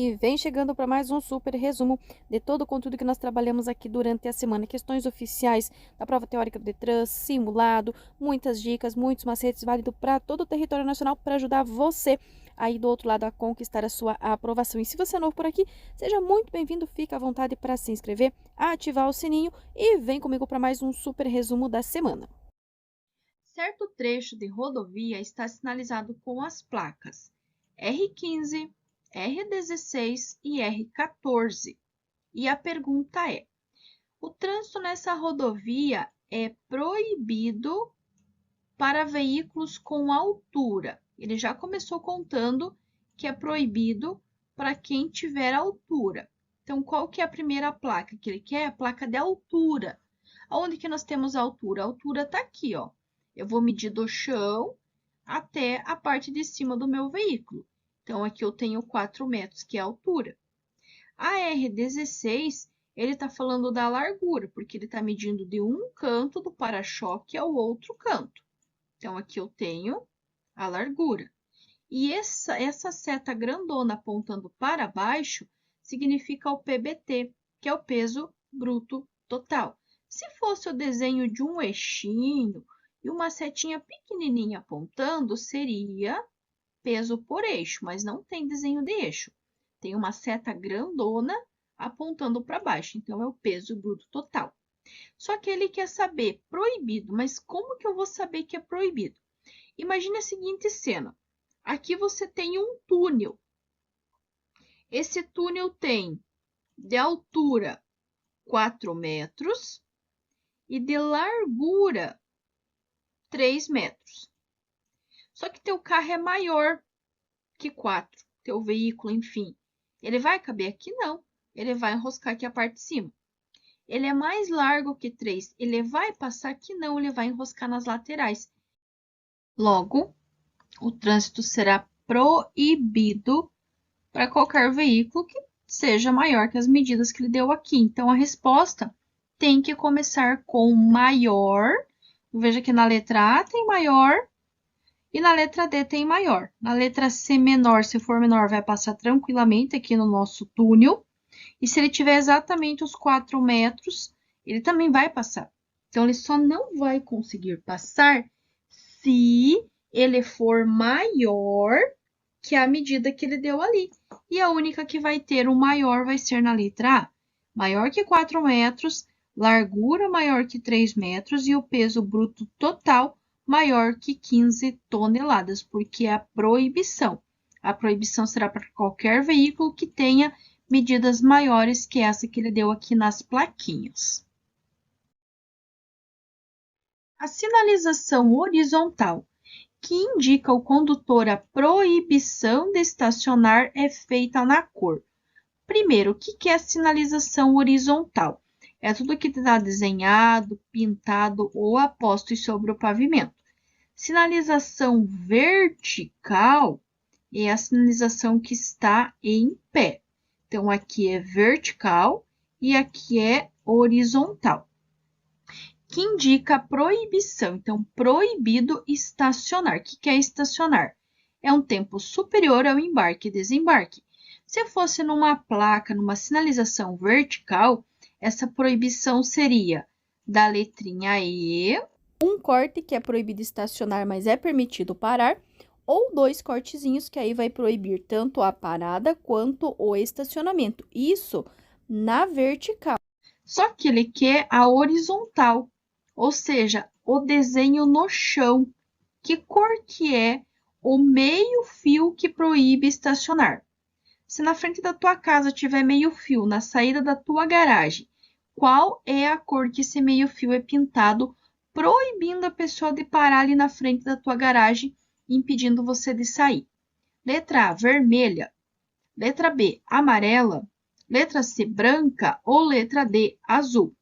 E vem chegando para mais um super resumo de todo o conteúdo que nós trabalhamos aqui durante a semana. Questões oficiais da prova teórica do Detran, simulado, muitas dicas, muitos macetes válidos para todo o território nacional para ajudar você aí do outro lado a conquistar a sua aprovação. E se você é novo por aqui, seja muito bem-vindo, fica à vontade para se inscrever, ativar o sininho e vem comigo para mais um super resumo da semana. Certo trecho de rodovia está sinalizado com as placas R15, R16 e R14. E a pergunta é: o trânsito nessa rodovia é proibido para veículos com altura? Ele já começou contando que é proibido para quem tiver altura. Então, qual que é a primeira placa que ele quer? A placa de altura. Onde que nós temos a altura? A altura está aqui, ó. Eu vou medir do chão até a parte de cima do meu veículo. Então, aqui eu tenho 4 metros, que é a altura. A R16, ele está falando da largura, porque ele está medindo de um canto do para-choque ao outro canto. Então, aqui eu tenho a largura. E essa seta grandona apontando para baixo significa o PBT, que é o peso bruto total. Se fosse o desenho de um eixinho e uma setinha pequenininha apontando, seria peso por eixo, mas não tem desenho de eixo. Tem uma seta grandona apontando para baixo, então é o peso bruto total. Só que ele quer saber proibido, mas como que eu vou saber que é proibido? Imagine a seguinte cena. Aqui você tem um túnel. Esse túnel tem de altura 4 metros e de largura 3 metros. Só que teu carro é maior que 4, teu veículo, enfim. Ele vai caber aqui? Não. Ele vai enroscar aqui a parte de cima. Ele é mais largo que 3. Ele vai passar aqui? Não. Ele vai enroscar nas laterais. Logo, o trânsito será proibido para qualquer veículo que seja maior que as medidas que ele deu aqui. Então, a resposta tem que começar com maior. Veja que na letra A tem maior e na letra D tem maior. Na letra C, menor, se for menor, vai passar tranquilamente aqui no nosso túnel. E se ele tiver exatamente os 4 metros, ele também vai passar. Então, ele só não vai conseguir passar se ele for maior que a medida que ele deu ali. E a única que vai ter o maior vai ser na letra A. Maior que 4 metros, largura maior que 3 metros e o peso bruto total maior que 15 toneladas, porque é a proibição. A proibição será para qualquer veículo que tenha medidas maiores que essa que ele deu aqui nas plaquinhas. A sinalização horizontal que indica ao condutor a proibição de estacionar é feita na cor. Primeiro, o que é a sinalização horizontal? É tudo que está desenhado, pintado ou aposto sobre o pavimento. Sinalização vertical é a sinalização que está em pé. Então, aqui é vertical e aqui é horizontal, que indica a proibição. Então, proibido estacionar. O que é estacionar? É um tempo superior ao embarque e desembarque. Se fosse numa placa, numa sinalização vertical, essa proibição seria da letrinha E. Um corte que é proibido estacionar, mas é permitido parar, ou 2 cortezinhos que aí vai proibir tanto a parada quanto o estacionamento. Isso na vertical. Só que ele quer a horizontal, ou seja, o desenho no chão. Que cor que é o meio fio que proíbe estacionar? Se na frente da tua casa tiver meio fio na saída da tua garagem, qual é a cor que esse meio fio é pintado, proibindo a pessoa de parar ali na frente da tua garagem, impedindo você de sair? Letra A, vermelha. Letra B, amarela. Letra C, branca. Ou letra D, azul.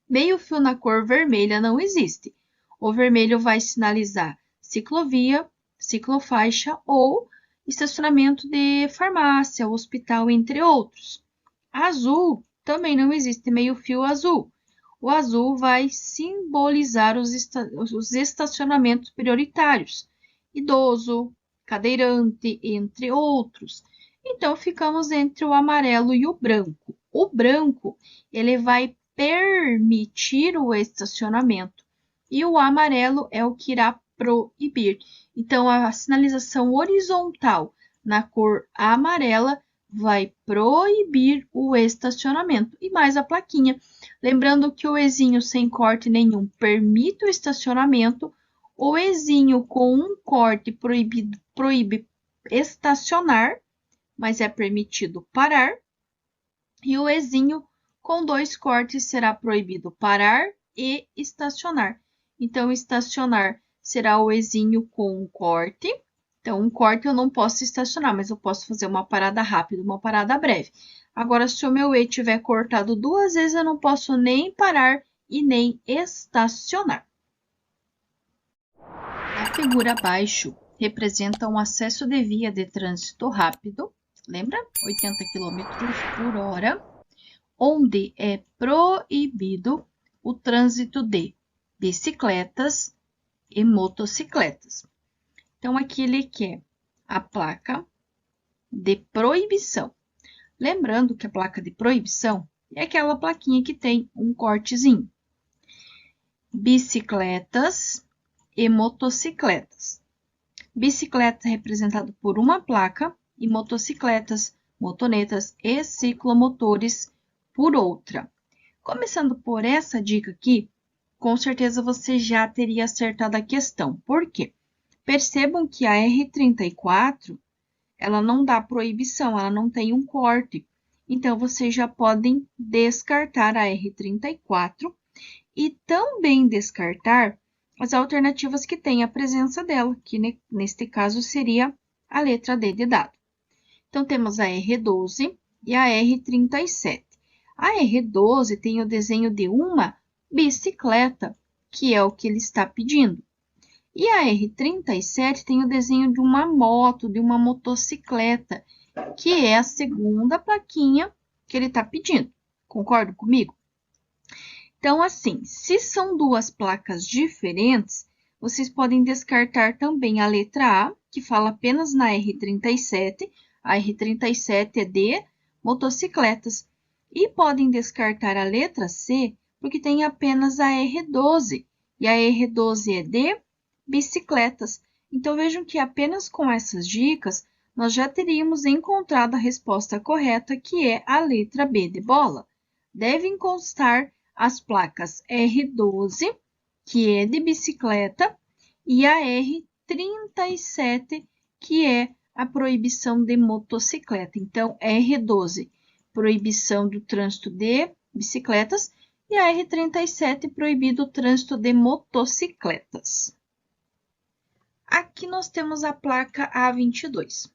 Meio fio na cor vermelha não existe. O vermelho vai sinalizar ciclovia, ciclofaixa ou estacionamento de farmácia, hospital, entre outros. Azul também não existe meio fio azul. O azul vai simbolizar os estacionamentos prioritários, idoso, cadeirante, entre outros. Então, ficamos entre o amarelo e o branco. O branco, ele vai permitir o estacionamento e o amarelo é o que irá proibir. Então, a sinalização horizontal na cor amarela vai proibir o estacionamento e mais a plaquinha. Lembrando que o Ezinho sem corte nenhum permite o estacionamento, o Ezinho com um corte proíbe estacionar, mas é permitido parar, e o Ezinho com 2 cortes será proibido parar e estacionar. Então, estacionar será o Ezinho com um corte. Então, um corte eu não posso estacionar, mas eu posso fazer uma parada rápida, uma parada breve. Agora, se o meu E tiver cortado 2 vezes, eu não posso nem parar e nem estacionar. A figura abaixo representa um acesso de via de trânsito rápido, lembra? 80 km por hora, onde é proibido o trânsito de bicicletas e motocicletas. Então, aqui ele quer a placa de proibição. Lembrando que a placa de proibição é aquela plaquinha que tem um cortezinho. Bicicletas e motocicletas. Bicicleta representado por uma placa e motocicletas, motonetas e ciclomotores por outra. Começando por essa dica aqui, com certeza você já teria acertado a questão. Por quê? Percebam que a R34, ela não dá proibição, ela não tem um corte. Então, vocês já podem descartar a R34 e também descartar as alternativas que têm a presença dela, que neste caso seria a letra D de dado. Então, temos a R12 e a R37. A R12 tem o desenho de uma bicicleta, que é o que ele está pedindo. E a R37 tem o desenho de uma moto, de uma motocicleta, que é a segunda plaquinha que ele está pedindo. Concordam comigo? Então, assim, se são duas placas diferentes, vocês podem descartar também a letra A, que fala apenas na R37. A R37 é de motocicletas. E podem descartar a letra C, porque tem apenas a R12. E a R12 é de bicicletas. Então, vejam que apenas com essas dicas, nós já teríamos encontrado a resposta correta, que é a letra B de bola. Devem constar as placas R12, que é de bicicleta, e a R37, que é a proibição de motocicleta. Então, R12, proibição do trânsito de bicicletas, e a R37, proibido o trânsito de motocicletas. Aqui nós temos a placa A22.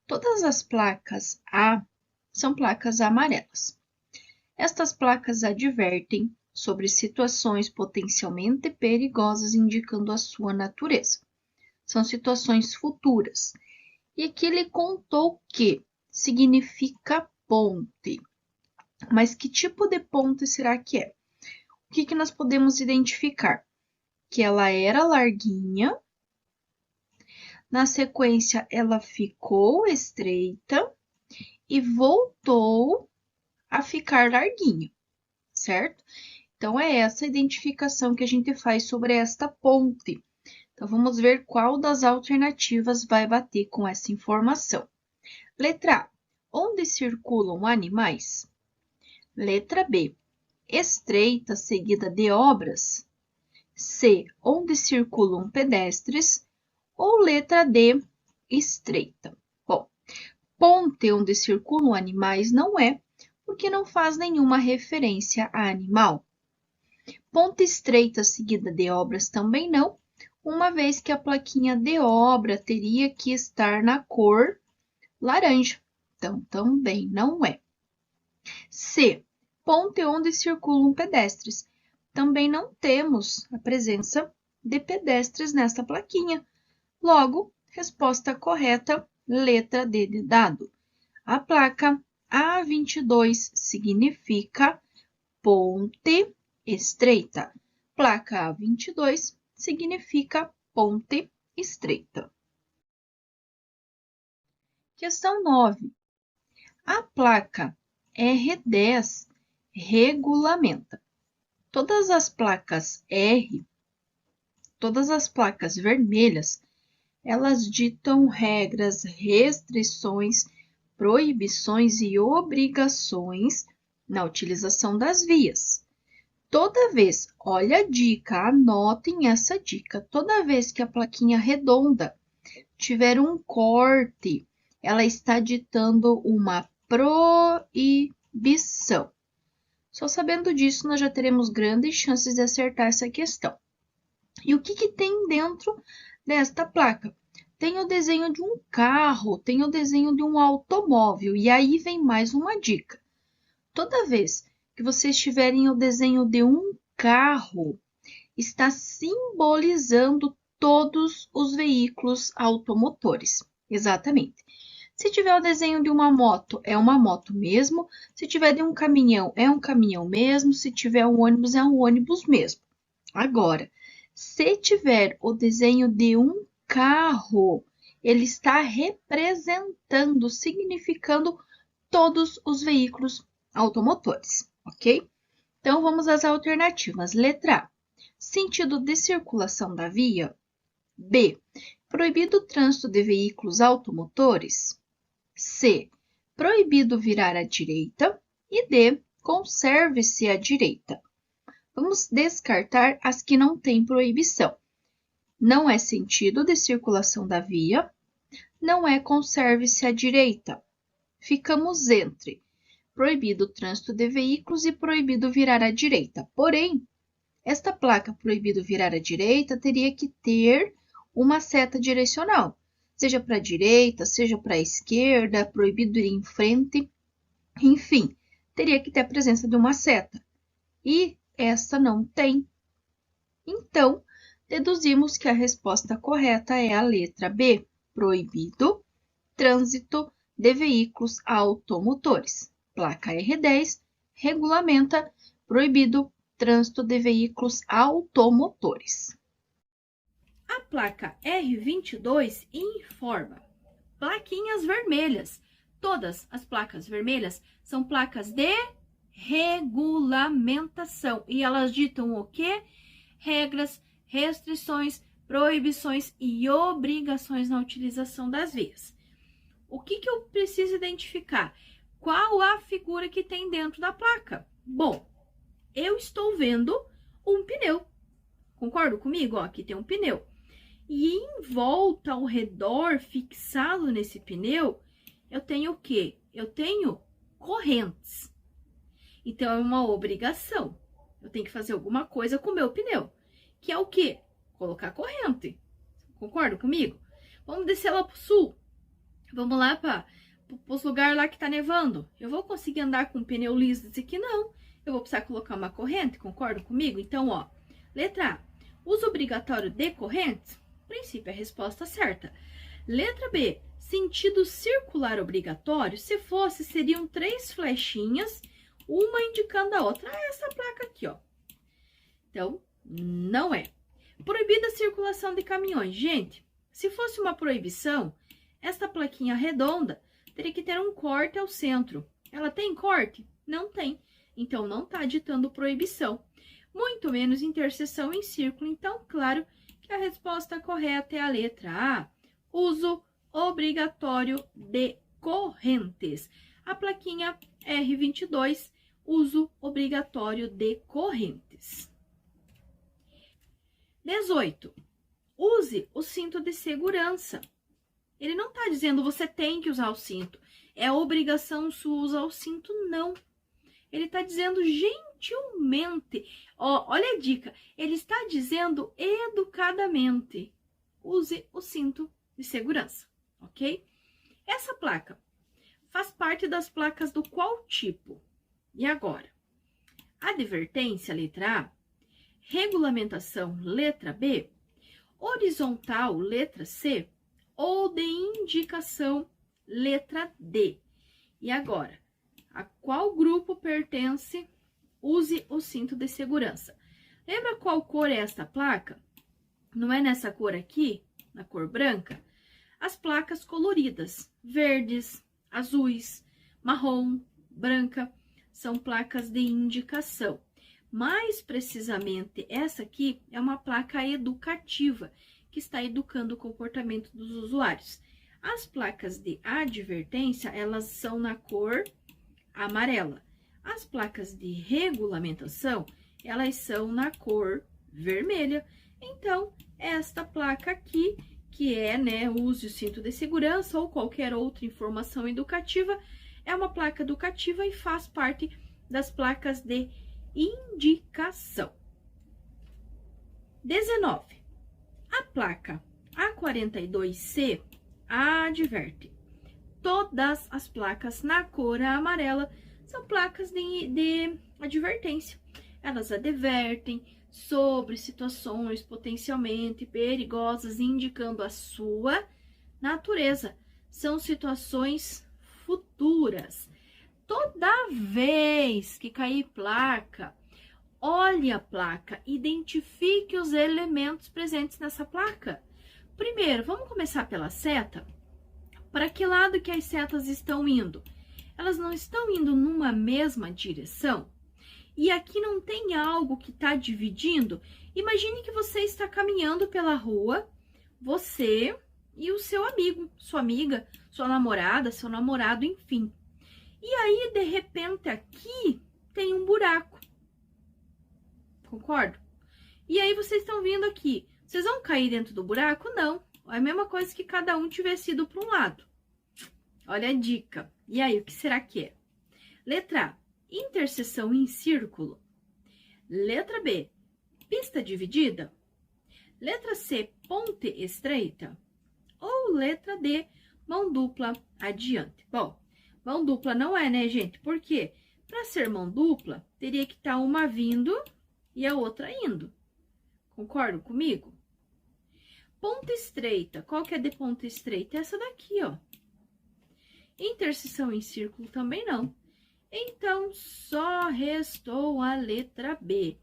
Todas as placas A são placas amarelas. Estas placas advertem sobre situações potencialmente perigosas, indicando a sua natureza. São situações futuras. E aqui ele contou que significa ponte. Mas que tipo de ponte será que é? O que nós podemos identificar? Que ela era larguinha, na sequência ela ficou estreita e voltou a ficar larguinha, certo? Então, é essa identificação que a gente faz sobre esta ponte. Então, vamos ver qual das alternativas vai bater com essa informação. Letra A, onde circulam animais? Letra B, estreita seguida de obras? C, onde circulam pedestres? Ou letra D, estreita? Bom, ponte onde circulam animais não é, porque não faz nenhuma referência a animal. Ponte estreita seguida de obras também não, uma vez que a plaquinha de obra teria que estar na cor laranja. Então, também não é. C. Ponte onde circulam pedestres. Também não temos a presença de pedestres nesta plaquinha. Logo, resposta correta, letra D de dado. A placa A22 significa ponte estreita. Placa A22 significa ponte estreita. Questão 9. A placa R10 regulamenta. Todas as placas R, todas as placas vermelhas, elas ditam regras, restrições, proibições e obrigações na utilização das vias. Toda vez, olha a dica, anotem essa dica, toda vez que a plaquinha redonda tiver um corte, ela está ditando uma proibição. Só sabendo disso, nós já teremos grandes chances de acertar essa questão. E o que tem dentro desta placa? Tem o desenho de um carro, tem o desenho de um automóvel. E aí vem mais uma dica. Toda vez que vocês tiverem o desenho de um carro, está simbolizando todos os veículos automotores. Exatamente. Se tiver o desenho de uma moto, é uma moto mesmo. Se tiver de um caminhão, é um caminhão mesmo. Se tiver um ônibus, é um ônibus mesmo. Agora, se tiver o desenho de um carro, ele está representando, significando todos os veículos automotores, ok? Então, vamos às alternativas. Letra A, sentido de circulação da via. B, proibido o trânsito de veículos automotores. C, proibido virar à direita. E D, conserve-se à direita. Vamos descartar as que não têm proibição. Não é sentido de circulação da via, não é conserve-se à direita. Ficamos entre proibido o trânsito de veículos e proibido virar à direita. Porém, esta placa proibido virar à direita teria que ter uma seta direcional, seja para a direita, seja para a esquerda, proibido ir em frente, enfim, teria que ter a presença de uma seta. E essa não tem. Então, deduzimos que a resposta correta é a letra B, proibido trânsito de veículos automotores. Placa R10 regulamenta proibido trânsito de veículos automotores. A placa R22 informa plaquinhas vermelhas. Todas as placas vermelhas são placas de regulamentação e elas ditam o quê? Regras, restrições, proibições e obrigações na utilização das vias. O que eu preciso identificar? Qual a figura que tem dentro da placa? Bom, eu estou vendo um pneu. Concorda comigo? Ó, aqui tem um pneu. E em volta, ao redor, fixado nesse pneu, eu tenho o quê? Eu tenho correntes. Então, é uma obrigação. Eu tenho que fazer alguma coisa com o meu pneu. Que é o quê? Colocar corrente. Concorda comigo? Vamos descer lá pro sul. Vamos lá para os lugares lá que tá nevando. Eu vou conseguir andar com um pneu liso desse aqui? Não. Eu vou precisar colocar uma corrente, concorda comigo? Então, ó, letra A, uso obrigatório de correntes? Princípio, é a resposta certa. Letra B, sentido circular obrigatório? Se fosse, seriam 3 flechinhas, uma indicando a outra. Ah, essa placa aqui, ó. Então, não é. Proibida a circulação de caminhões. Gente, se fosse uma proibição, esta plaquinha redonda teria que ter um corte ao centro. Ela tem corte? Não tem. Então, não está ditando proibição. Muito menos interseção em círculo. Então, claro que a resposta correta é a letra A. Uso obrigatório de correntes. A plaquinha R22, uso obrigatório de correntes. 18. Use o cinto de segurança. Ele não está dizendo você tem que usar o cinto. É obrigação sua usar o cinto, não. Ele está dizendo gentilmente. Ó, olha a dica. Ele está dizendo educadamente. Use o cinto de segurança, ok? Essa placa faz parte das placas do qual tipo? E agora? Advertência, letra A. Regulamentação, letra B. Horizontal, letra C. Ou de indicação, letra D. E agora, a qual grupo pertence? Use o cinto de segurança. Lembra qual cor é esta placa? Não é nessa cor aqui, na cor branca? as placas coloridas, verdes, azuis, marrom, branca, são placas de indicação. Mais precisamente, essa aqui é uma placa educativa, que está educando o comportamento dos usuários. As placas de advertência, elas são na cor amarela. As placas de regulamentação, elas são na cor vermelha. Então, esta placa aqui, que é, né, use o cinto de segurança ou qualquer outra informação educativa, é uma placa educativa e faz parte das placas de indicação. 19. A placa A42C adverte. Todas as placas na cor amarela são placas de advertência. Elas advertem sobre situações potencialmente perigosas, indicando a sua natureza. São situações futuras. Toda vez que cair placa, olhe a placa, identifique os elementos presentes nessa placa. Primeiro, vamos começar pela seta. Para que lado que as setas estão indo? Elas não estão indo numa mesma direção? E aqui não tem algo que está dividindo? Imagine que você está caminhando pela rua, você e o seu amigo, sua amiga, sua namorada, seu namorado, enfim. E aí, de repente, aqui tem um buraco. Concordo? E aí, vocês estão vindo aqui. Vocês vão cair dentro do buraco? Não. É a mesma coisa que cada um tivesse ido para um lado. Olha a dica. E aí, o que será que é? Letra A, interseção em círculo. Letra B, pista dividida. Letra C, ponte estreita. Ou letra D, mão dupla adiante. Bom, mão dupla não é, né, gente? Por quê? Para ser mão dupla, teria que estar uma vindo e a outra indo. Concordam comigo? Ponta estreita. Qual que é de ponta estreita? Essa daqui, ó. Interseção em círculo também não. Então, só restou a letra B.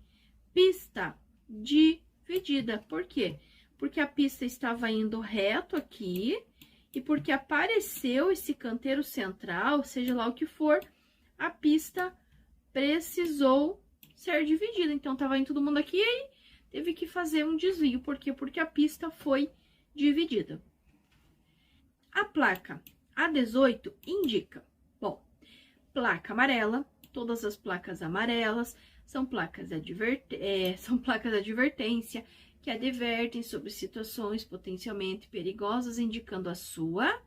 Pista dividida. Por quê? Porque a pista estava indo reto aqui e porque apareceu esse canteiro central, seja lá o que for, a pista precisou ser dividida. Então, estava indo todo mundo aqui e aí teve que fazer um desvio. Por quê? Porque a pista foi dividida. A placa A18 indica, bom, placa amarela, todas as placas amarelas são placas de advertência, que advertem sobre situações potencialmente perigosas, indicando a sua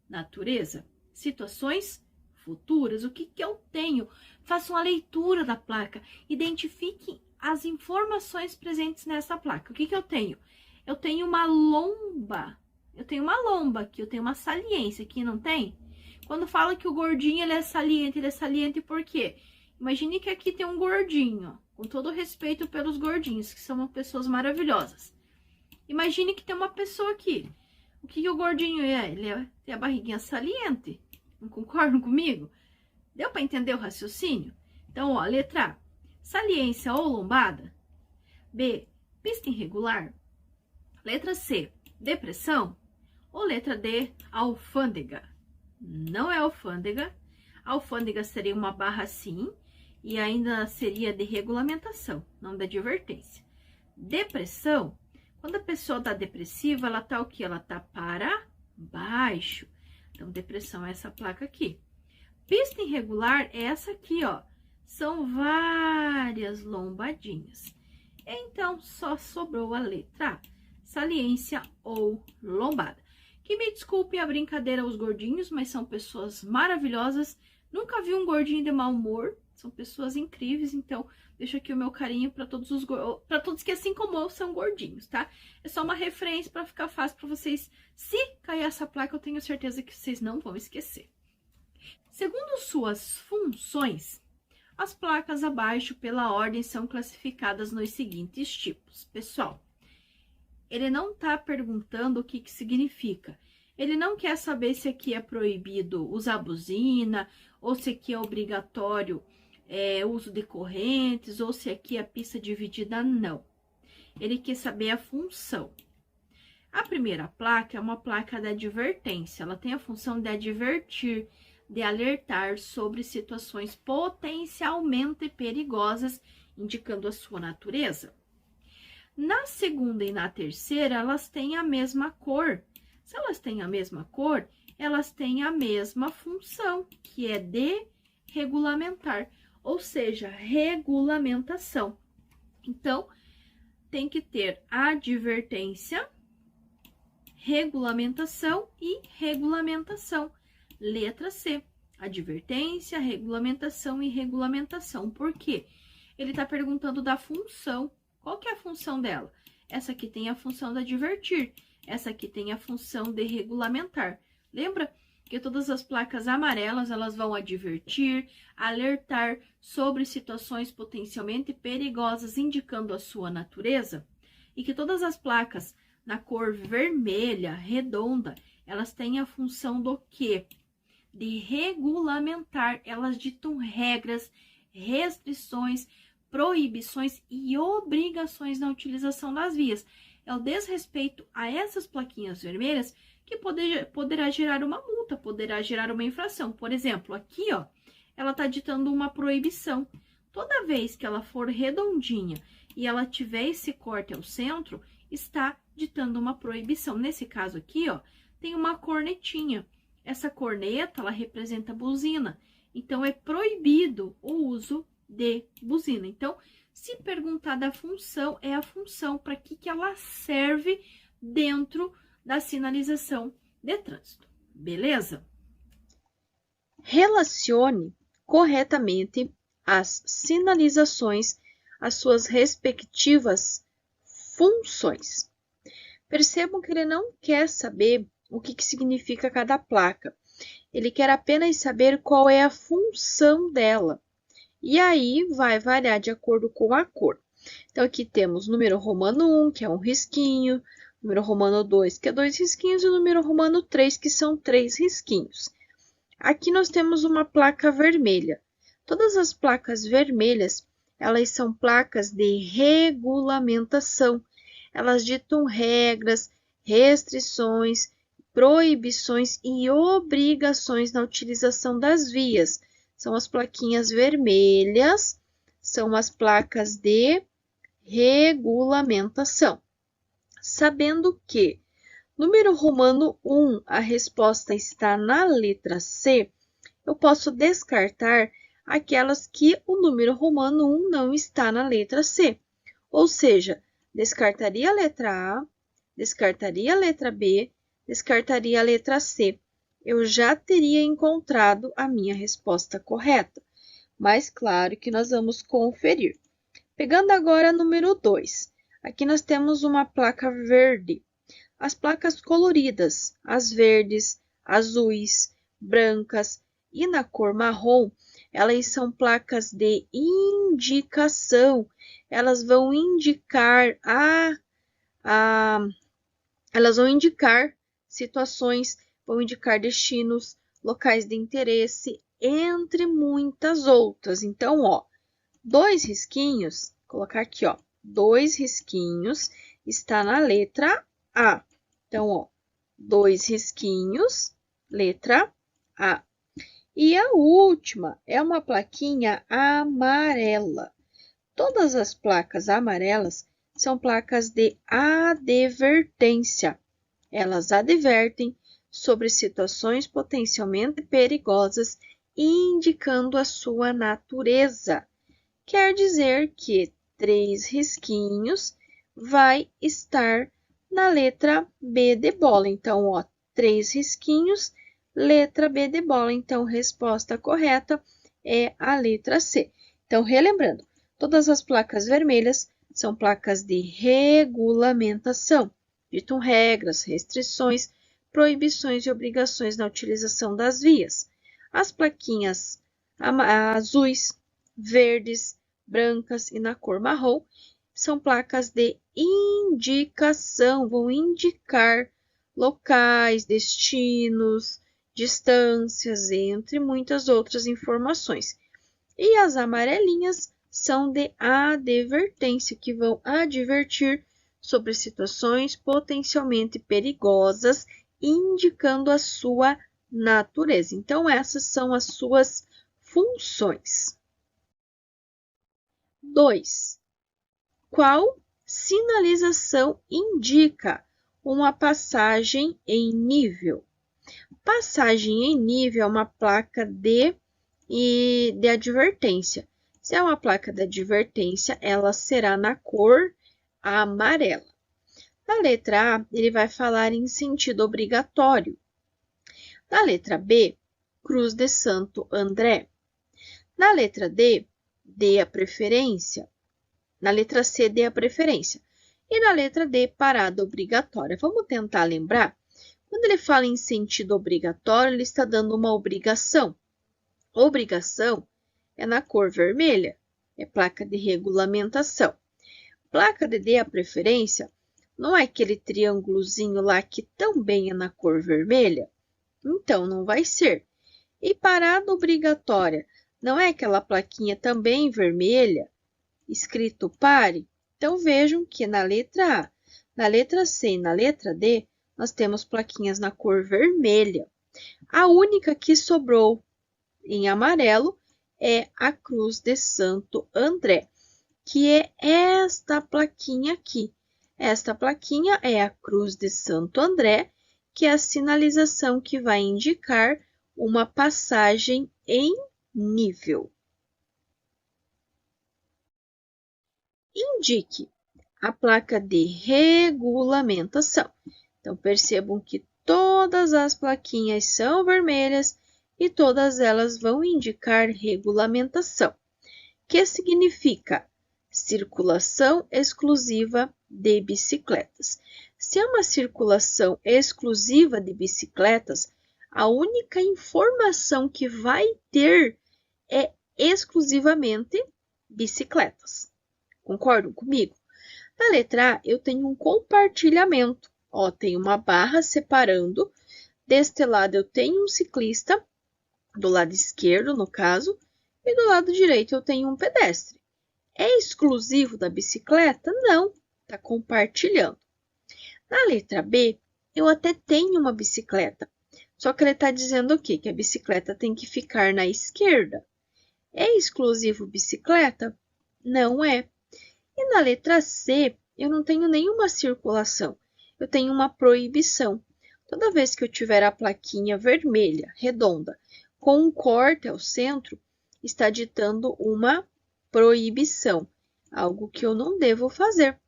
natureza. Situações futuras, o que eu tenho? Faça uma leitura da placa, identifique as informações presentes nessa placa. O que eu tenho? Eu tenho uma lomba. Eu tenho uma lomba aqui, eu tenho uma saliência aqui, não tem? Quando fala que o gordinho ele é saliente por quê? Imagine que aqui tem um gordinho, com todo respeito pelos gordinhos, que são pessoas maravilhosas. Imagine que tem uma pessoa aqui. O que o gordinho é? Ele tem a barriguinha saliente. Não concordam comigo? Deu para entender o raciocínio? Então, ó, letra A, saliência ou lombada. B, pista irregular. Letra C, depressão. Ou letra D, alfândega. Não é alfândega. Alfândega seria uma barra assim e ainda seria de regulamentação, não de advertência. Depressão, quando a pessoa tá depressiva, ela tá o quê? Ela tá para baixo. Então, depressão é essa placa aqui. Pista irregular é essa aqui, ó. São várias lombadinhas. Então, só sobrou a letra A, saliência ou lombada. Que me desculpem a brincadeira aos gordinhos, mas são pessoas maravilhosas. Nunca vi um gordinho de mau humor. São pessoas incríveis, então deixo aqui o meu carinho para todos que, assim como eu, são gordinhos, tá? É só uma referência para ficar fácil para vocês. Se cair essa placa, eu tenho certeza que vocês não vão esquecer. Segundo suas funções, as placas abaixo pela ordem são classificadas nos seguintes tipos. Pessoal, ele não tá perguntando o que significa. Ele não quer saber se aqui é proibido usar buzina, ou se aqui é obrigatório uso de correntes, ou se aqui é pista dividida, não. Ele quer saber a função. A primeira placa é uma placa de advertência. Ela tem a função de advertir, de alertar sobre situações potencialmente perigosas, indicando a sua natureza. Na segunda e na terceira, elas têm a mesma cor. Se elas têm a mesma cor, elas têm a mesma função, que é de regulamentar, ou seja, regulamentação. Então, tem que ter advertência, regulamentação e regulamentação. Letra C, advertência, regulamentação e regulamentação. Por quê? Ele está perguntando da função. Qual que é a função dela? Essa aqui tem a função de advertir, essa aqui tem a função de regulamentar. Lembra que todas as placas amarelas, elas vão advertir, alertar sobre situações potencialmente perigosas, indicando a sua natureza? E que todas as placas na cor vermelha, redonda, elas têm a função do quê? De regulamentar, elas ditam regras, restrições, proibições e obrigações na utilização das vias. É o desrespeito a essas plaquinhas vermelhas que poderá gerar uma multa, poderá gerar uma infração. Por exemplo, aqui, ó, ela está ditando uma proibição. Toda vez que ela for redondinha e ela tiver esse corte ao centro, está ditando uma proibição. Nesse caso aqui, ó, tem uma cornetinha. Essa corneta, ela representa buzina. Então, é proibido o uso de buzina. Então, se perguntar da função, é a função para que ela serve dentro da sinalização de trânsito. Beleza? Relacione corretamente as sinalizações às suas respectivas funções. Percebam que ele não quer saber o que significa cada placa. Ele quer apenas saber qual é a função dela. E aí, vai variar de acordo com a cor. Então, aqui temos número romano 1, que é um risquinho, número romano 2, que é 2 risquinhos, e o número romano 3, que são 3 risquinhos. Aqui nós temos uma placa vermelha. Todas as placas vermelhas, elas são placas de regulamentação. Elas ditam regras, restrições, proibições e obrigações na utilização das vias. São as plaquinhas vermelhas, são as placas de regulamentação. Sabendo que número romano 1, a resposta está na letra C, eu posso descartar aquelas que o número romano 1 não está na letra C. Ou seja, descartaria a letra A, descartaria a letra B, descartaria a letra C. Eu já teria encontrado a minha resposta correta. Mas claro que nós vamos conferir. Pegando agora número 2. Aqui nós temos uma placa verde. As placas coloridas, as verdes, azuis, brancas e na cor marrom, elas são placas de indicação. Elas vão indicar elas vão indicar situações, vão indicar destinos, locais de interesse, entre muitas outras. Então, ó, 2 risquinhos, vou colocar aqui, ó, 2 risquinhos está na letra A. Então, ó, 2 risquinhos, letra A. E a última é uma plaquinha amarela. Todas as placas amarelas são placas de advertência. Elas advertem sobre situações potencialmente perigosas, indicando a sua natureza. Quer dizer que 3 risquinhos vai estar na letra B de bola. Então, ó, 3 risquinhos, letra B de bola. Então, resposta correta é a letra C. Então, relembrando, todas as placas vermelhas são placas de regulamentação. Ditam regras, restrições, proibições e obrigações na utilização das vias. As plaquinhas azuis, verdes, brancas e na cor marrom são placas de indicação, vão indicar locais, destinos, distâncias, entre muitas outras informações. E as amarelinhas são de advertência, que vão advertir sobre situações potencialmente perigosas, indicando a sua natureza. Então, essas são as suas funções. 2. Qual sinalização indica uma passagem em nível? Passagem em nível é uma placa de advertência. Se é uma placa de advertência, ela será na cor amarela. Na letra A, ele vai falar em sentido obrigatório. Na letra B, Cruz de Santo André. Na letra D, dê a preferência. Na letra C, dê a preferência. E na letra D, parada obrigatória. Vamos tentar lembrar? Quando ele fala em sentido obrigatório, ele está dando uma obrigação. Obrigação é na cor vermelha, é placa de regulamentação. Placa de dê a preferência não é aquele triângulozinho lá que também é na cor vermelha? Então, não vai ser. E parada obrigatória não é aquela plaquinha também vermelha, escrito pare? Então, vejam que na letra A, na letra C e na letra D, nós temos plaquinhas na cor vermelha. A única que sobrou em amarelo é a Cruz de Santo André, que é esta plaquinha aqui. Esta plaquinha é a Cruz de Santo André, que é a sinalização que vai indicar uma passagem em nível. Indique a placa de regulamentação. Então, percebam que todas as plaquinhas são vermelhas e todas elas vão indicar regulamentação, que significa circulação exclusiva de bicicletas. Se é uma circulação exclusiva de bicicletas, a única informação que vai ter é exclusivamente bicicletas. Concordam comigo? Na letra A, eu tenho um compartilhamento. Ó, tem uma barra separando. Deste lado, eu tenho um ciclista, do lado esquerdo, no caso, e do lado direito eu tenho um pedestre. É exclusivo da bicicleta? Não, está compartilhando. Na letra B, eu até tenho uma bicicleta, só que ele está dizendo o quê? Que a bicicleta tem que ficar na esquerda. É exclusivo bicicleta? Não é. E na letra C, eu não tenho nenhuma circulação, eu tenho uma proibição. Toda vez que eu tiver a plaquinha vermelha, redonda, com um corte ao centro, está ditando uma proibição, algo que eu não devo fazer.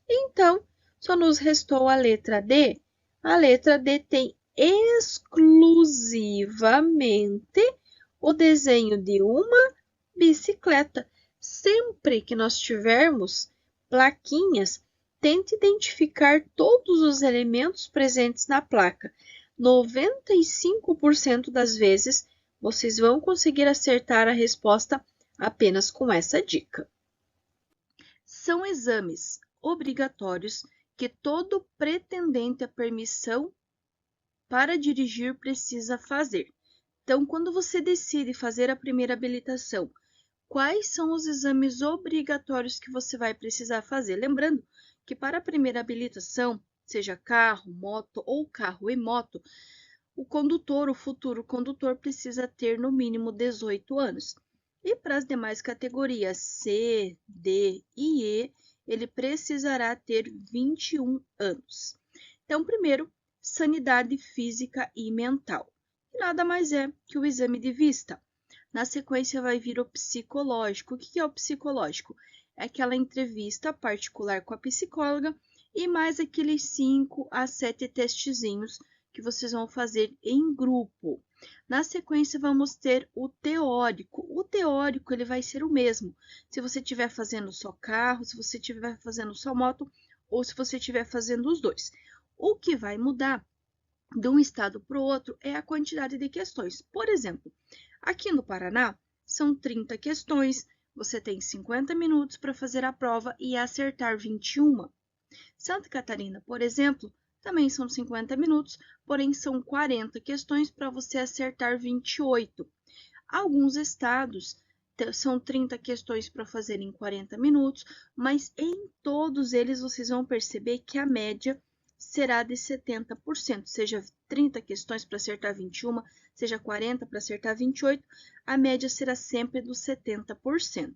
Então, só nos restou a letra D. A letra D tem exclusivamente o desenho de uma bicicleta. Sempre que nós tivermos plaquinhas, tente identificar todos os elementos presentes na placa. 95% das vezes, vocês vão conseguir acertar a resposta apenas com essa dica. São exames obrigatórios que todo pretendente à permissão para dirigir precisa fazer. Então, quando você decide fazer a primeira habilitação, quais são os exames obrigatórios que você vai precisar fazer? Lembrando que para a primeira habilitação, seja carro, moto ou carro e moto, o condutor, o futuro condutor, precisa ter no mínimo 18 anos. E para as demais categorias C, D e E, ele precisará ter 21 anos. Então, primeiro, sanidade física e mental, que nada mais é que o exame de vista. Na sequência, vai vir o psicológico. O que é o psicológico? É aquela entrevista particular com a psicóloga e mais aqueles 5 a 7 testezinhos que vocês vão fazer em grupo. Na sequência, vamos ter o teórico. O teórico, ele vai ser o mesmo. Se você estiver fazendo só carro, se você estiver fazendo só moto, ou se você estiver fazendo os dois. O que vai mudar de um estado para o outro é a quantidade de questões. Por exemplo, aqui no Paraná, são 30 questões, você tem 50 minutos para fazer a prova e acertar 21. Santa Catarina, por exemplo, também são 50 minutos, porém são 40 questões para você acertar 28. Alguns estados são 30 questões para fazer em 40 minutos, mas em todos eles vocês vão perceber que a média será de 70%, seja 30 questões para acertar 21, seja 40 para acertar 28, a média será sempre dos 70%.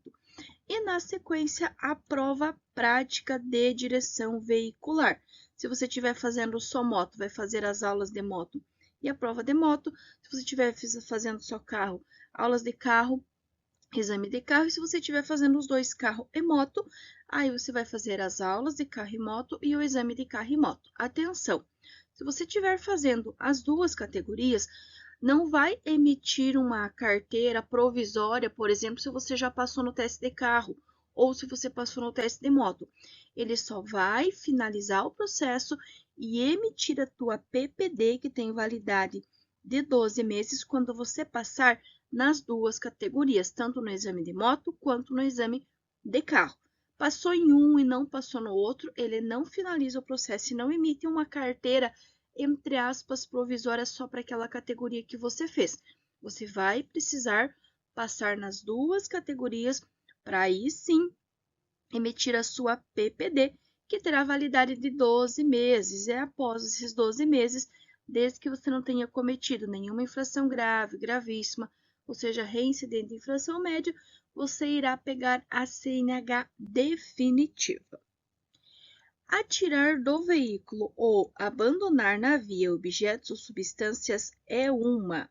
E na sequência, a prova prática de direção veicular. Se você estiver fazendo só moto, vai fazer as aulas de moto e a prova de moto. Se você estiver fazendo só carro, aulas de carro, exame de carro. E se você estiver fazendo os dois, carro e moto, aí você vai fazer as aulas de carro e moto e o exame de carro e moto. Atenção! Se você estiver fazendo as duas categorias, não vai emitir uma carteira provisória, por exemplo, se você já passou no teste de carro ou se você passou no teste de moto. Ele só vai finalizar o processo e emitir a tua PPD, que tem validade de 12 meses, quando você passar nas duas categorias, tanto no exame de moto quanto no exame de carro. Passou em um e não passou no outro, ele não finaliza o processo e não emite uma carteira, entre aspas, provisória só para aquela categoria que você fez. Você vai precisar passar nas duas categorias para aí sim emitir a sua PPD, que terá validade de 12 meses. É após esses 12 meses, desde que você não tenha cometido nenhuma infração grave, gravíssima, ou seja, reincidente de infração média, você irá pegar a CNH definitiva. Atirar do veículo ou abandonar na via objetos ou substâncias é uma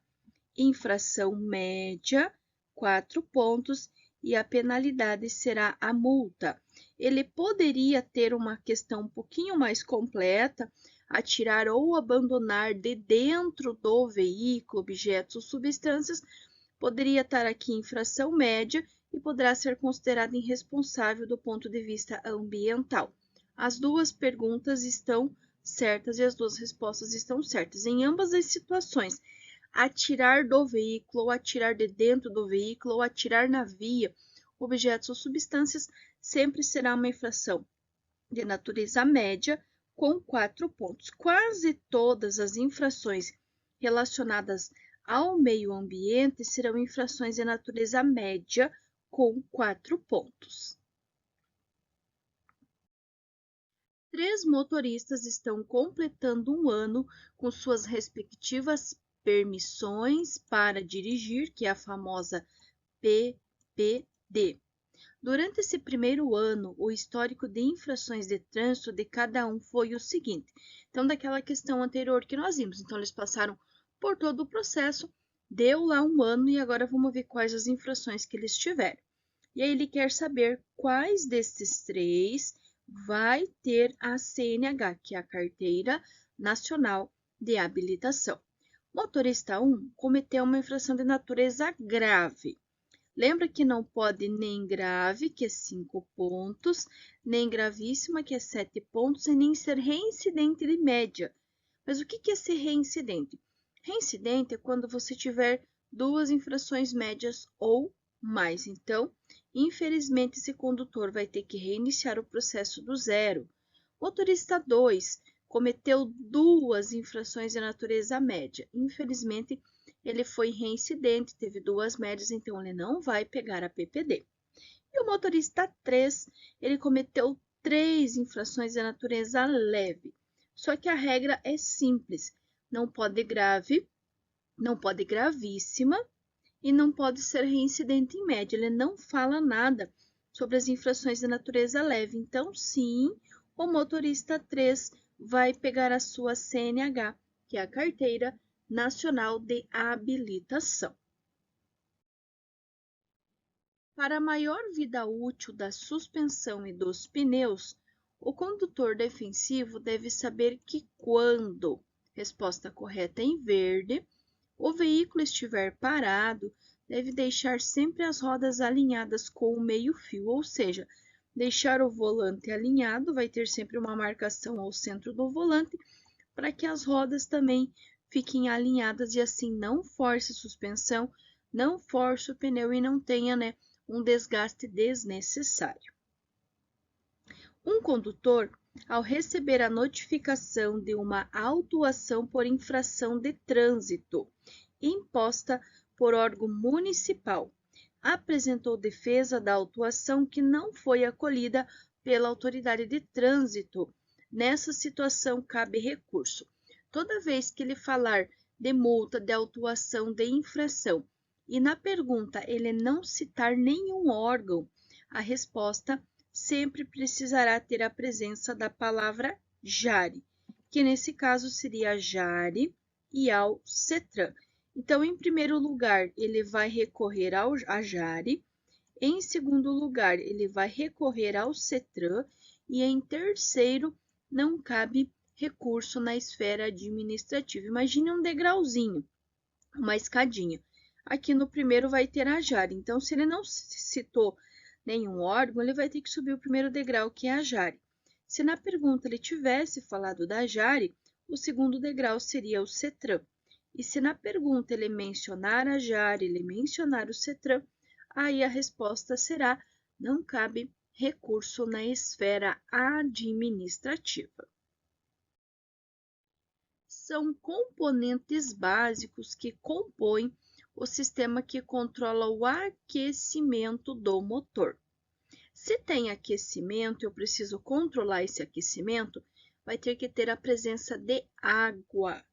infração média, 4 pontos, e a penalidade será a multa. Ele poderia ter uma questão um pouquinho mais completa, atirar ou abandonar de dentro do veículo objetos ou substâncias, poderia estar aqui infração média e poderá ser considerado irresponsável do ponto de vista ambiental. As duas perguntas estão certas e as duas respostas estão certas. Em ambas as situações, atirar do veículo, ou atirar de dentro do veículo, ou atirar na via, objetos ou substâncias, sempre será uma infração de natureza média com 4 pontos. Quase todas as infrações relacionadas ao meio ambiente serão infrações de natureza média com 4 pontos. 3 motoristas estão completando um ano com suas respectivas permissões para dirigir, que é a famosa PPD. Durante esse primeiro ano, o histórico de infrações de trânsito de cada um foi o seguinte. Então, daquela questão anterior que nós vimos. Então, eles passaram por todo o processo, deu lá um ano e agora vamos ver quais as infrações que eles tiveram. E aí ele quer saber quais desses 3 vai ter a CNH, que é a Carteira Nacional de Habilitação. Motorista 1 cometeu uma infração de natureza grave. Lembra que não pode nem grave, que é 5 pontos, nem gravíssima, que é 7 pontos, e nem ser reincidente de média. Mas o que é ser reincidente? Reincidente é quando você tiver 2 infrações médias ou mais. Então, infelizmente, esse condutor vai ter que reiniciar o processo do zero. Motorista 2 cometeu 2 infrações de natureza média. Infelizmente, ele foi reincidente, teve 2 médias, então ele não vai pegar a PPD. E o motorista 3, ele cometeu 3 infrações de natureza leve. Só que a regra é simples, não pode grave, não pode gravíssima e não pode ser reincidente em média. Ele não fala nada sobre as infrações de natureza leve. Então, sim, o motorista 3 vai pegar a sua CNH, que é a Carteira Nacional de Habilitação. Para a maior vida útil da suspensão e dos pneus, o condutor defensivo deve saber que quando, resposta correta em verde, o veículo estiver parado, deve deixar sempre as rodas alinhadas com o meio-fio, ou seja, deixar o volante alinhado, vai ter sempre uma marcação ao centro do volante, para que as rodas também fiquem alinhadas e assim não force a suspensão, não force o pneu e não tenha, um desgaste desnecessário. Um condutor, ao receber a notificação de uma autuação por infração de trânsito imposta por órgão municipal, apresentou defesa da autuação que não foi acolhida pela autoridade de trânsito. Nessa situação, cabe recurso. Toda vez que ele falar de multa, de autuação, de infração, e na pergunta ele não citar nenhum órgão, a resposta sempre precisará ter a presença da palavra JARE, que nesse caso seria JARE e ao CETRAN. Então, em primeiro lugar, ele vai recorrer à JARE, em segundo lugar, ele vai recorrer ao CETRAN e em terceiro, não cabe recurso na esfera administrativa. Imagine um degrauzinho, uma escadinha. Aqui no primeiro vai ter a JARE. Então, se ele não citou nenhum órgão, ele vai ter que subir o primeiro degrau, que é a JARE. Se na pergunta ele tivesse falado da JARE, o segundo degrau seria o CETRAN. E se na pergunta ele mencionar a JARE, ele mencionar o CETRAN, aí a resposta será: não cabe recurso na esfera administrativa. São componentes básicos que compõem o sistema que controla o aquecimento do motor. Se tem aquecimento, eu preciso controlar esse aquecimento, vai ter que ter a presença de água,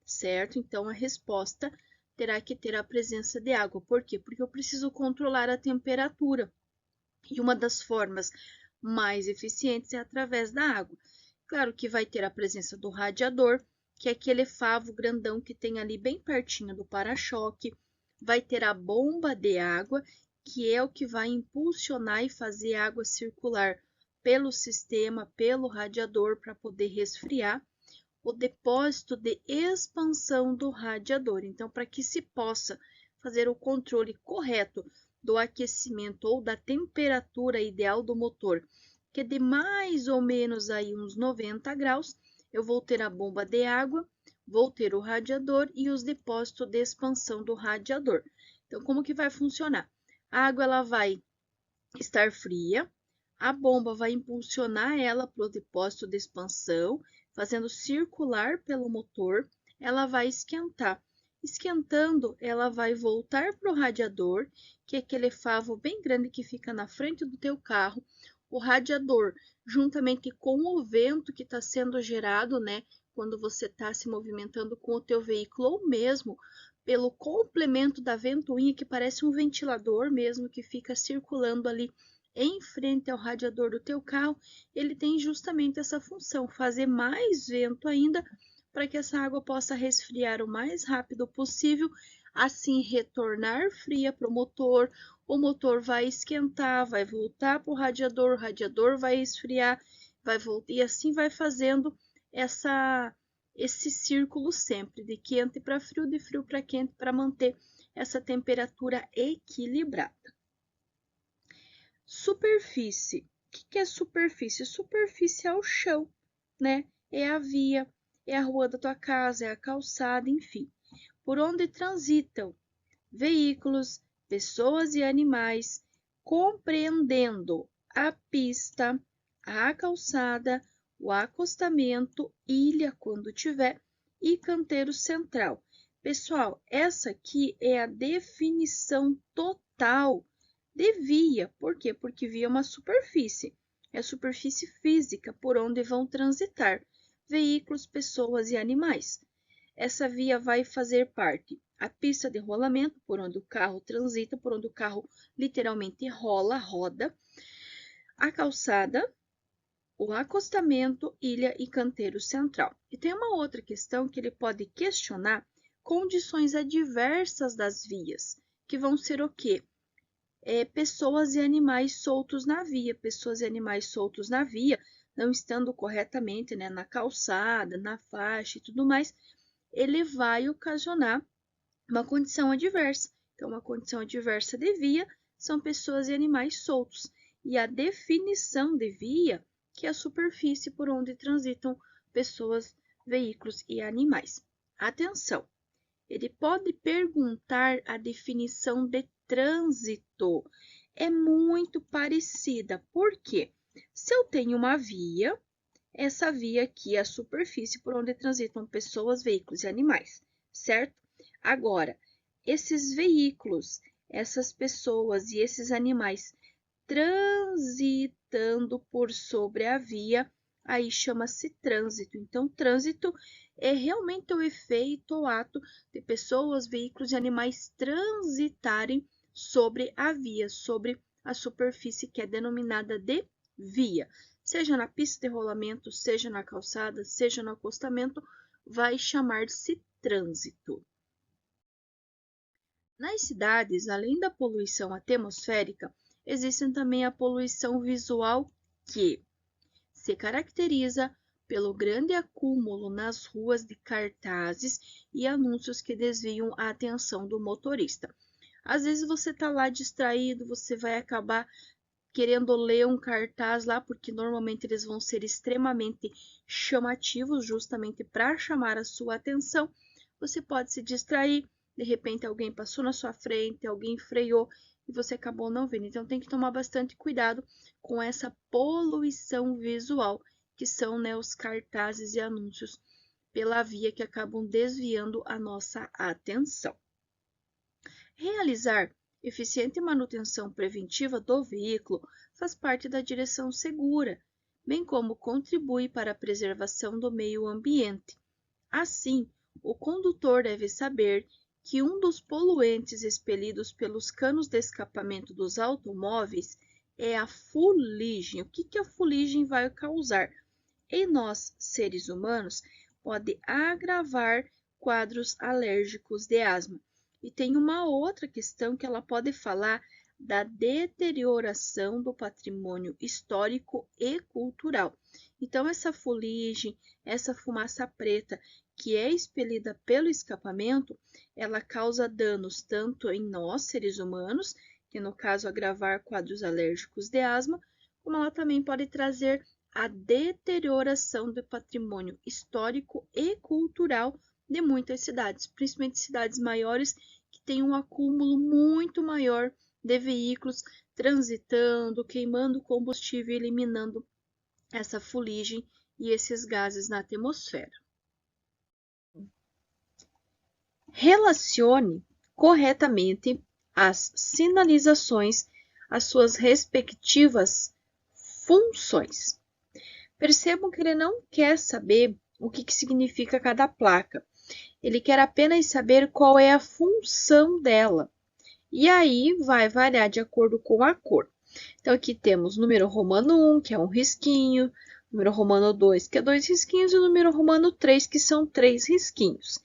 certo? Então, a resposta terá que ter a presença de água. Por quê? Porque eu preciso controlar a temperatura. E uma das formas mais eficientes é através da água. Claro que vai ter a presença do radiador, que é aquele favo grandão que tem ali bem pertinho do para-choque. Vai ter a bomba de água, que é o que vai impulsionar e fazer a água circular pelo sistema, pelo radiador, para poder resfriar. O depósito de expansão do radiador. Então, para que se possa fazer o controle correto do aquecimento ou da temperatura ideal do motor, que é de mais ou menos aí uns 90 graus, eu vou ter a bomba de água, vou ter o radiador e os depósitos de expansão do radiador. Então, como que vai funcionar? A água ela vai estar fria, a bomba vai impulsionar ela para o depósito de expansão, fazendo circular pelo motor, ela vai esquentar. Esquentando, ela vai voltar para o radiador, que é aquele favo bem grande que fica na frente do teu carro. O radiador, juntamente com o vento que está sendo gerado, né, quando você está se movimentando com o teu veículo, ou mesmo pelo complemento da ventoinha, que parece um ventilador mesmo, que fica circulando ali em frente ao radiador do teu carro, ele tem justamente essa função, fazer mais vento ainda, para que essa água possa resfriar o mais rápido possível, assim retornar fria para o motor vai esquentar, vai voltar para o radiador vai esfriar, vai voltar, e assim vai fazendo esse círculo sempre, de quente para frio, de frio para quente, para manter essa temperatura equilibrada. Superfície. O que é superfície? Superfície é o chão, né? É a via, é a rua da tua casa, é a calçada, enfim. Por onde transitam veículos, pessoas e animais, compreendendo a pista, a calçada, o acostamento, ilha, quando tiver, e canteiro central. Pessoal, essa aqui é a definição total de via. Por quê? Porque via é uma superfície. É a superfície física por onde vão transitar veículos, pessoas e animais. Essa via vai fazer parte a pista de rolamento, por onde o carro transita, por onde o carro literalmente roda, a calçada, o acostamento, ilha e canteiro central. E tem uma outra questão que ele pode questionar: condições adversas das vias, que vão ser o quê? Pessoas e animais soltos na via. Pessoas e animais soltos na via, não estando corretamente, né, na calçada, na faixa e tudo mais, ele vai ocasionar uma condição adversa. Então, uma condição adversa de via são pessoas e animais soltos. E a definição de via, que é a superfície por onde transitam pessoas, veículos e animais. Atenção! Ele pode perguntar a definição de trânsito. É muito parecida. Por quê? Se eu tenho uma via, essa via aqui é a superfície por onde transitam pessoas, veículos e animais, certo? Agora, esses veículos, essas pessoas e esses animais transitando por sobre a via, aí chama-se trânsito. Então, trânsito é realmente o efeito ou ato de pessoas, veículos e animais transitarem sobre a via, sobre a superfície que é denominada de via. Seja na pista de rolamento, seja na calçada, seja no acostamento, vai chamar-se trânsito. Nas cidades, além da poluição atmosférica, existe também a poluição visual que se caracteriza pelo grande acúmulo nas ruas de cartazes e anúncios que desviam a atenção do motorista. Às vezes você está lá distraído, você vai acabar querendo ler um cartaz lá, porque normalmente eles vão ser extremamente chamativos, justamente para chamar a sua atenção. Você pode se distrair, de repente alguém passou na sua frente, alguém freou e você acabou não vendo. Então tem que tomar bastante cuidado com essa poluição visual, que são, né, os cartazes e anúncios pela via que acabam desviando a nossa atenção. Realizar eficiente manutenção preventiva do veículo faz parte da direção segura, bem como contribui para a preservação do meio ambiente. Assim, o condutor deve saber que um dos poluentes expelidos pelos canos de escapamento dos automóveis é a fuligem. O que a fuligem vai causar? Em nós, seres humanos, pode agravar quadros alérgicos de asma. E tem uma outra questão que ela pode falar da deterioração do patrimônio histórico e cultural. Então, essa fuligem, essa fumaça preta que é expelida pelo escapamento, ela causa danos tanto em nós, seres humanos, que no caso agravar quadros alérgicos de asma, como ela também pode trazer a deterioração do patrimônio histórico e cultural de muitas cidades, principalmente cidades maiores que têm um acúmulo muito maior de veículos transitando, queimando combustível e eliminando essa fuligem e esses gases na atmosfera. Relacione corretamente as sinalizações às suas respectivas funções. Percebam que ele não quer saber o que significa cada placa. Ele quer apenas saber qual é a função dela. E aí vai variar de acordo com a cor. Então, aqui temos número romano 1, que é um risquinho, número romano 2, que é 2 risquinhos, e o número romano 3, que são 3 risquinhos.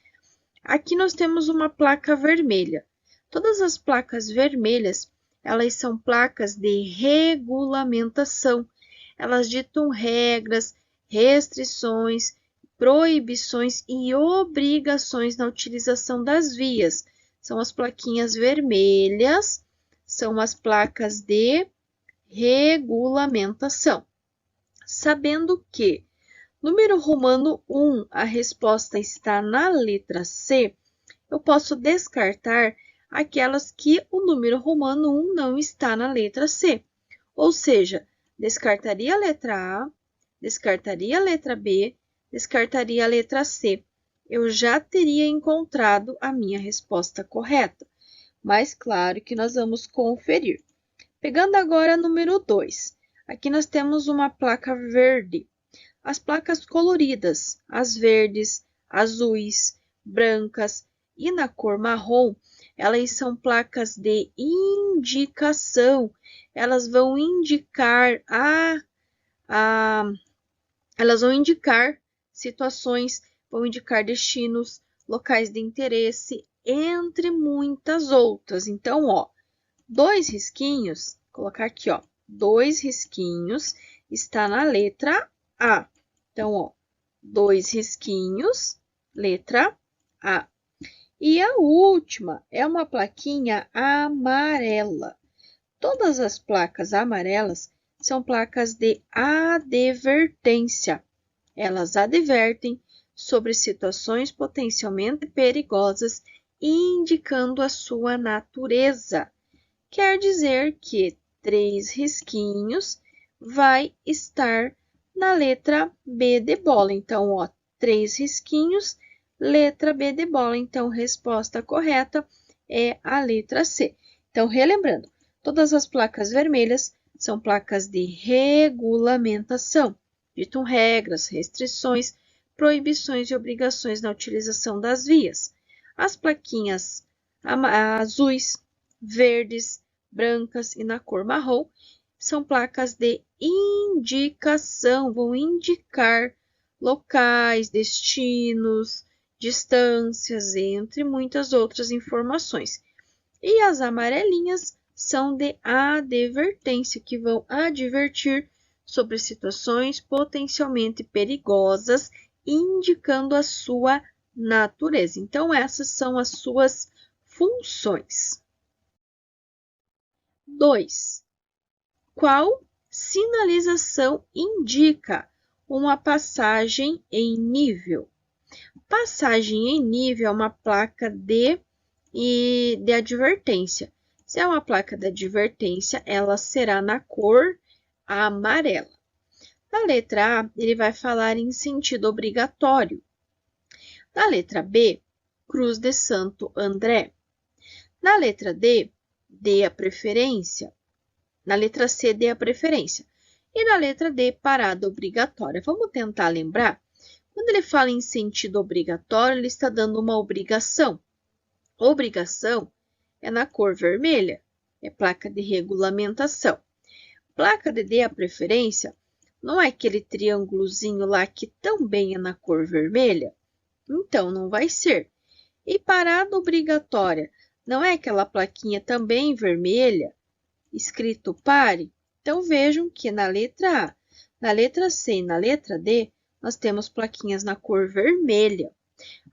Aqui nós temos uma placa vermelha. Todas as placas vermelhas, elas são placas de regulamentação. Elas ditam regras, restrições, proibições e obrigações na utilização das vias. São as plaquinhas vermelhas, são as placas de regulamentação. Sabendo que número romano 1, a resposta está na letra C, eu posso descartar aquelas que o número romano 1 não está na letra C. Ou seja, descartaria a letra A, descartaria a letra B, descartaria a letra C. Eu já teria encontrado a minha resposta correta. Mas claro que nós vamos conferir. Pegando agora número 2. Aqui nós temos uma placa verde. As placas coloridas, as verdes, azuis, brancas e na cor marrom, elas são placas de indicação. Elas vão indicar elas vão indicar situações, vão indicar destinos, locais de interesse, entre muitas outras. Então, ó, 2 risquinhos, vou colocar aqui, ó, 2 risquinhos está na letra A. Então, ó, 2 risquinhos, letra A. E a última é uma plaquinha amarela. Todas as placas amarelas são placas de advertência. Elas advertem sobre situações potencialmente perigosas, indicando a sua natureza. Quer dizer que 3 risquinhos vai estar na letra B de bola. Então, ó, 3 risquinhos, letra B de bola. Então, resposta correta é a letra C. Então, relembrando, todas as placas vermelhas são placas de regulamentação. Ditam regras, restrições, proibições e obrigações na utilização das vias. As plaquinhas azuis, verdes, brancas e na cor marrom são placas de indicação, vão indicar locais, destinos, distâncias, entre muitas outras informações. E as amarelinhas são de advertência, que vão advertir sobre situações potencialmente perigosas, indicando a sua natureza. Então, essas são as suas funções. 2. Qual sinalização indica uma passagem em nível? Passagem em nível é uma placa de advertência. Se é uma placa de advertência, ela será na cor amarela. Na letra A, ele vai falar em sentido obrigatório. Na letra B, Cruz de Santo André. Na letra D, dê a preferência. Na letra C, dê a preferência. E na letra D, parada obrigatória. Vamos tentar lembrar? Quando ele fala em sentido obrigatório, ele está dando uma obrigação. Obrigação é na cor vermelha, é placa de regulamentação. Placa de dê a preferência não é aquele triângulozinho lá que também é na cor vermelha? Então, não vai ser. E parada obrigatória não é aquela plaquinha também vermelha, escrito pare? Então, vejam que na letra A, na letra C e na letra D, nós temos plaquinhas na cor vermelha.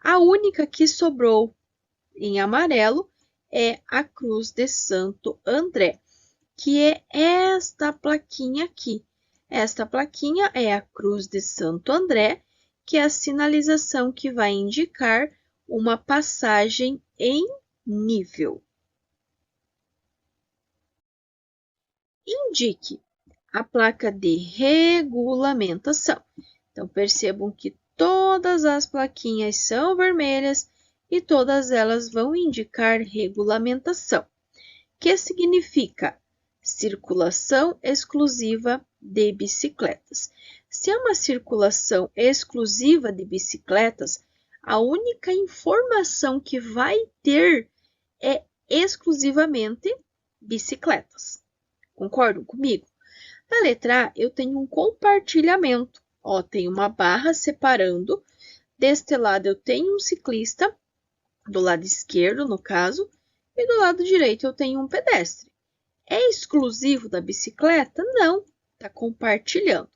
A única que sobrou em amarelo é a Cruz de Santo André, que é esta plaquinha aqui. Esta plaquinha é a Cruz de Santo André, que é a sinalização que vai indicar uma passagem em nível. Indique a placa de regulamentação. Então, percebam que todas as plaquinhas são vermelhas e todas elas vão indicar regulamentação, que significa circulação exclusiva de bicicletas. Se é uma circulação exclusiva de bicicletas, a única informação que vai ter é exclusivamente bicicletas. Concordam comigo? Na letra A, eu tenho um compartilhamento. Ó, tem uma barra separando. Deste lado, eu tenho um ciclista, do lado esquerdo, no caso, e do lado direito, eu tenho um pedestre. É exclusivo da bicicleta? Não, está compartilhando.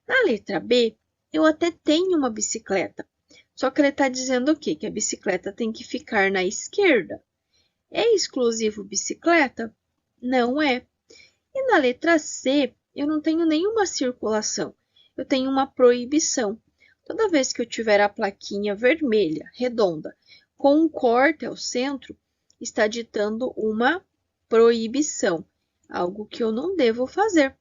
Na letra B, eu até tenho uma bicicleta, só que ele está dizendo o quê? Que a bicicleta tem que ficar na esquerda. É exclusivo bicicleta? Não é. E na letra C, eu não tenho nenhuma circulação, eu tenho uma proibição. Toda vez que eu tiver a plaquinha vermelha, redonda, com um corte ao centro, está ditando uma proibição, algo que eu não devo fazer.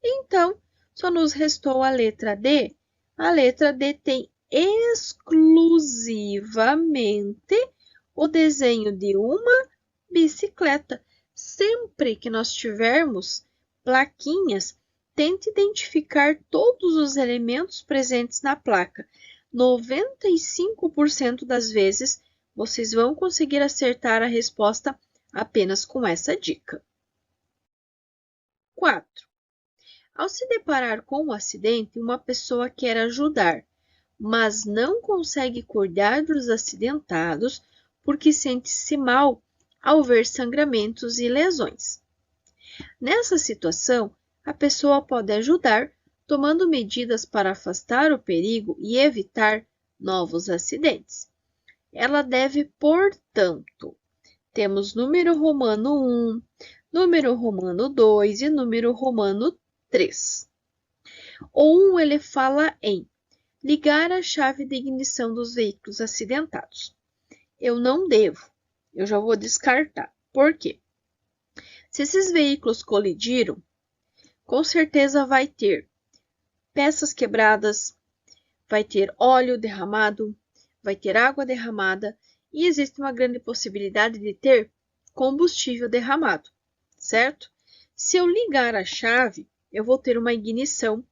Então, só nos restou a letra D. A letra D tem exclusivamente o desenho de uma bicicleta. Sempre que nós tivermos plaquinhas, tente identificar todos os elementos presentes na placa. 95% das vezes, vocês vão conseguir acertar a resposta apenas com essa dica. 4. Ao se deparar com um acidente, uma pessoa quer ajudar, mas não consegue cuidar dos acidentados porque sente-se mal ao ver sangramentos e lesões. Nessa situação, a pessoa pode ajudar tomando medidas para afastar o perigo e evitar novos acidentes. Ela deve, portanto, temos número romano 1, número romano 2 e número romano 3. O 1 ele fala em ligar a chave de ignição dos veículos acidentados. Eu não devo, eu já vou descartar. Por quê? Se esses veículos colidiram, com certeza vai ter peças quebradas, vai ter óleo derramado, vai ter água derramada e existe uma grande possibilidade de ter combustível derramado, certo? Se eu ligar a chave, eu vou ter uma ignição,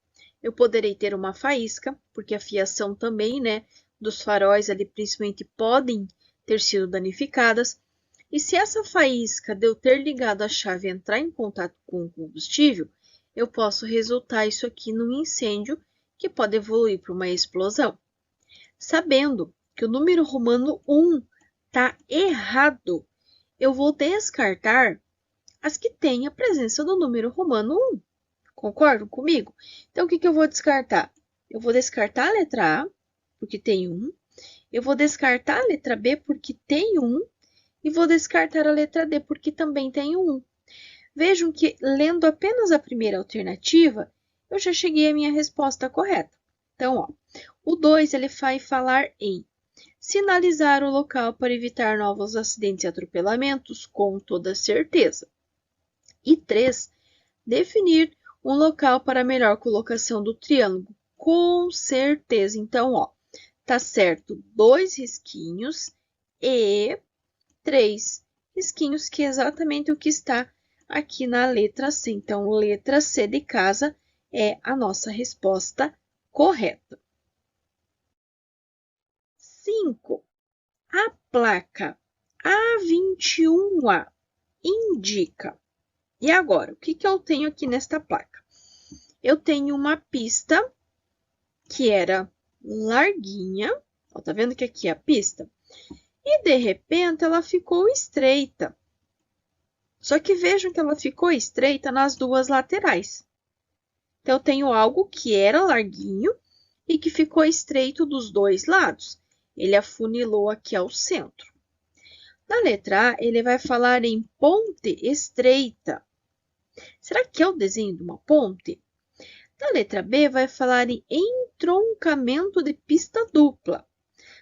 eu poderei ter uma faísca, porque a fiação também, né, dos faróis ali principalmente podem ter sido danificadas. E se essa faísca de eu ter ligado a chave entrar em contato com o combustível, eu posso resultar isso aqui num incêndio que pode evoluir para uma explosão. Sabendo que o número romano 1 está errado, eu vou descartar as que têm a presença do número romano 1. Concordam comigo? Então, o que eu vou descartar? Eu vou descartar a letra A, porque tem 1. Eu vou descartar a letra B, porque tem 1. E vou descartar a letra D, porque também tem 1. Vejam que, lendo apenas a primeira alternativa, eu já cheguei à minha resposta correta. Então, ó, o 2 ele vai falar em sinalizar o local para evitar novos acidentes e atropelamentos, com toda certeza. E 3, definir um local para a melhor colocação do triângulo, com certeza. Então, ó, tá certo 2 risquinhos e 3 risquinhos, que é exatamente o que está aqui na letra C. Então, letra C de casa é a nossa resposta correta. 5. A placa A21A indica. E agora, o que eu tenho aqui nesta placa? Eu tenho uma pista que era larguinha. Ó, tá vendo que aqui é a pista? E, de repente, ela ficou estreita. Só que vejam que ela ficou estreita nas duas laterais. Então, eu tenho algo que era larguinho e que ficou estreito dos dois lados. Ele afunilou aqui ao centro. Na letra A, ele vai falar em ponte estreita. Será que é o desenho de uma ponte? Na letra B, vai falar em entroncamento de pista dupla.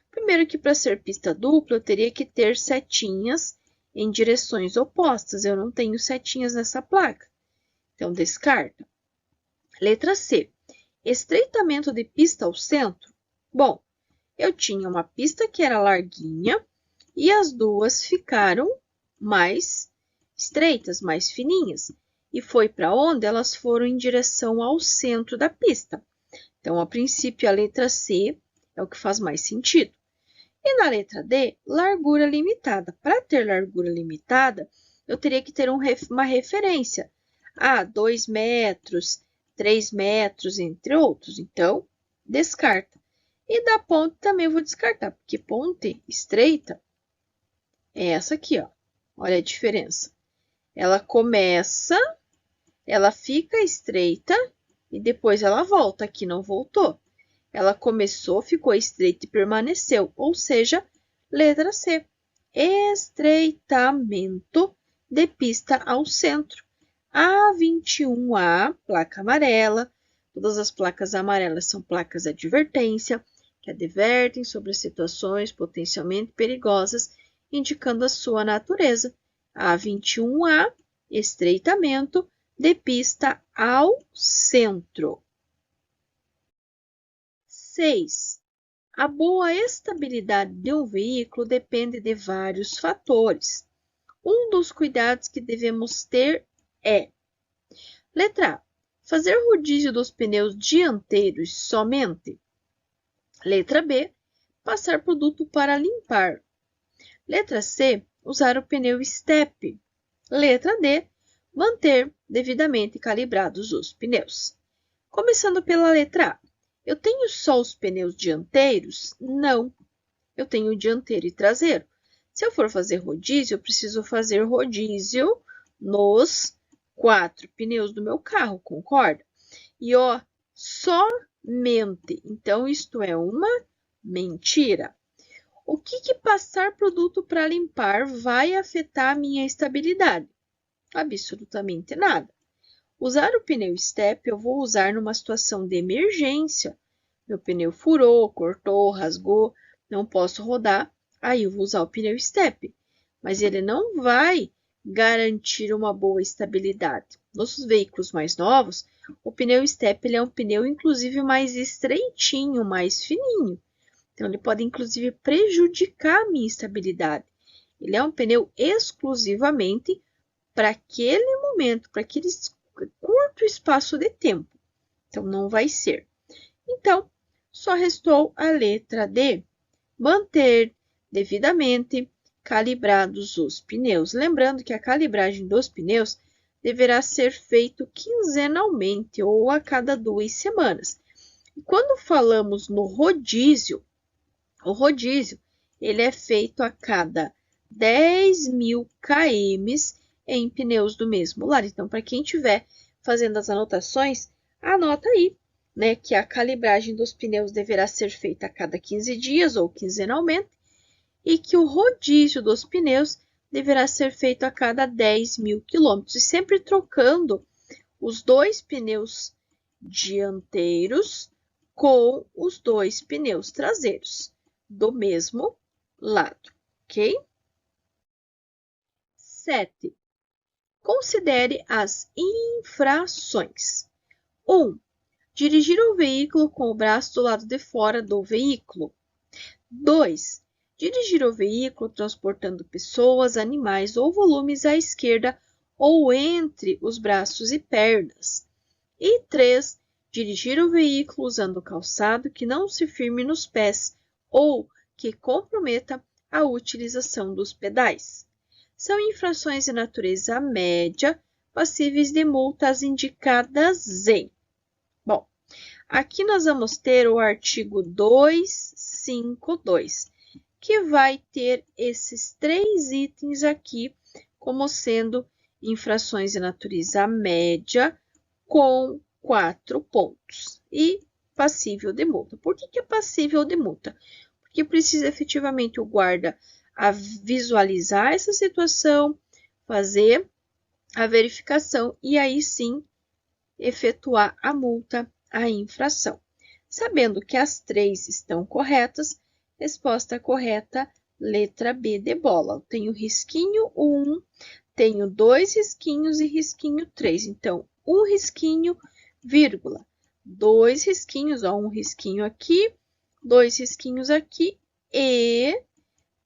Primeiro que para ser pista dupla, eu teria que ter setinhas em direções opostas. Eu não tenho setinhas nessa placa. Então, descarta. Letra C. Estreitamento de pista ao centro. Bom, eu tinha uma pista que era larguinha e as duas ficaram mais estreitas, mais fininhas. E foi para onde? Elas foram em direção ao centro da pista. Então, a princípio, a letra C é o que faz mais sentido. E na letra D, largura limitada. Para ter largura limitada, eu teria que ter uma referência. 2 metros, 3 metros, entre outros. Então, descarta. E da ponte também eu vou descartar, porque ponte estreita é essa aqui, ó. Olha a diferença. Ela começa, ela fica estreita e depois ela volta. Aqui não voltou. Ela começou, ficou estreita e permaneceu, ou seja, letra C. Estreitamento de pista ao centro. A21A, placa amarela. Todas as placas amarelas são placas de advertência, que advertem sobre situações potencialmente perigosas, indicando a sua natureza. A21A, estreitamento de pista ao centro. 6. A boa estabilidade de um veículo depende de vários fatores. Um dos cuidados que devemos ter é: letra A, fazer rodízio dos pneus dianteiros somente. Letra B, passar produto para limpar. Letra C, usar o pneu step. Letra D, manter devidamente calibrados os pneus. Começando pela letra A. Eu tenho só os pneus dianteiros? Não. Eu tenho dianteiro e traseiro. Se eu for fazer rodízio, eu preciso fazer rodízio nos 4 pneus do meu carro, concorda? E, ó, somente. Então, isto é uma mentira. O que passar produto para limpar vai afetar a minha estabilidade? Absolutamente nada. Usar o pneu step eu vou usar numa situação de emergência. Meu pneu furou, cortou, rasgou, não posso rodar, aí eu vou usar o pneu step. Mas ele não vai garantir uma boa estabilidade. Nos veículos mais novos, o pneu step ele é um pneu inclusive mais estreitinho, mais fininho. Então, ele pode inclusive prejudicar a minha estabilidade. Ele é um pneu exclusivamente para aquele momento, para aquele curto espaço de tempo. Então, não vai ser. Então, só restou a letra D. Manter devidamente calibrados os pneus. Lembrando que a calibragem dos pneus deverá ser feita quinzenalmente ou a cada 2 semanas. E quando falamos no rodízio, o rodízio ele é feito a cada 10.000 km em pneus do mesmo lado. Então, para quem estiver fazendo as anotações, anota aí, né, que a calibragem dos pneus deverá ser feita a cada 15 dias ou quinzenalmente e que o rodízio dos pneus deverá ser feito a cada 10.000 quilômetros, e sempre trocando os 2 pneus dianteiros com os 2 pneus traseiros do mesmo lado, ok? 7. Considere as infrações. 1. Dirigir o veículo com o braço do lado de fora do veículo. 2. Dirigir o veículo transportando pessoas, animais ou volumes à esquerda ou entre os braços e pernas. E 3. Dirigir o veículo usando calçado que não se firme nos pés ou que comprometa a utilização dos pedais. São infrações de natureza média, passíveis de multas indicadas em. Bom, aqui nós vamos ter o artigo 252, que vai ter esses 3 itens aqui como sendo infrações de natureza média com 4 pontos e passível de multa. Por que é passível de multa? Porque precisa efetivamente o guarda a visualizar essa situação, fazer a verificação e aí sim efetuar a multa, a infração. Sabendo que as 3 estão corretas, resposta correta, letra B de bola. Eu tenho risquinho 1, tenho 2 risquinhos e risquinho 3. Então, 1 risquinho, vírgula, 2 risquinhos, ó, 1 risquinho aqui, 2 risquinhos aqui e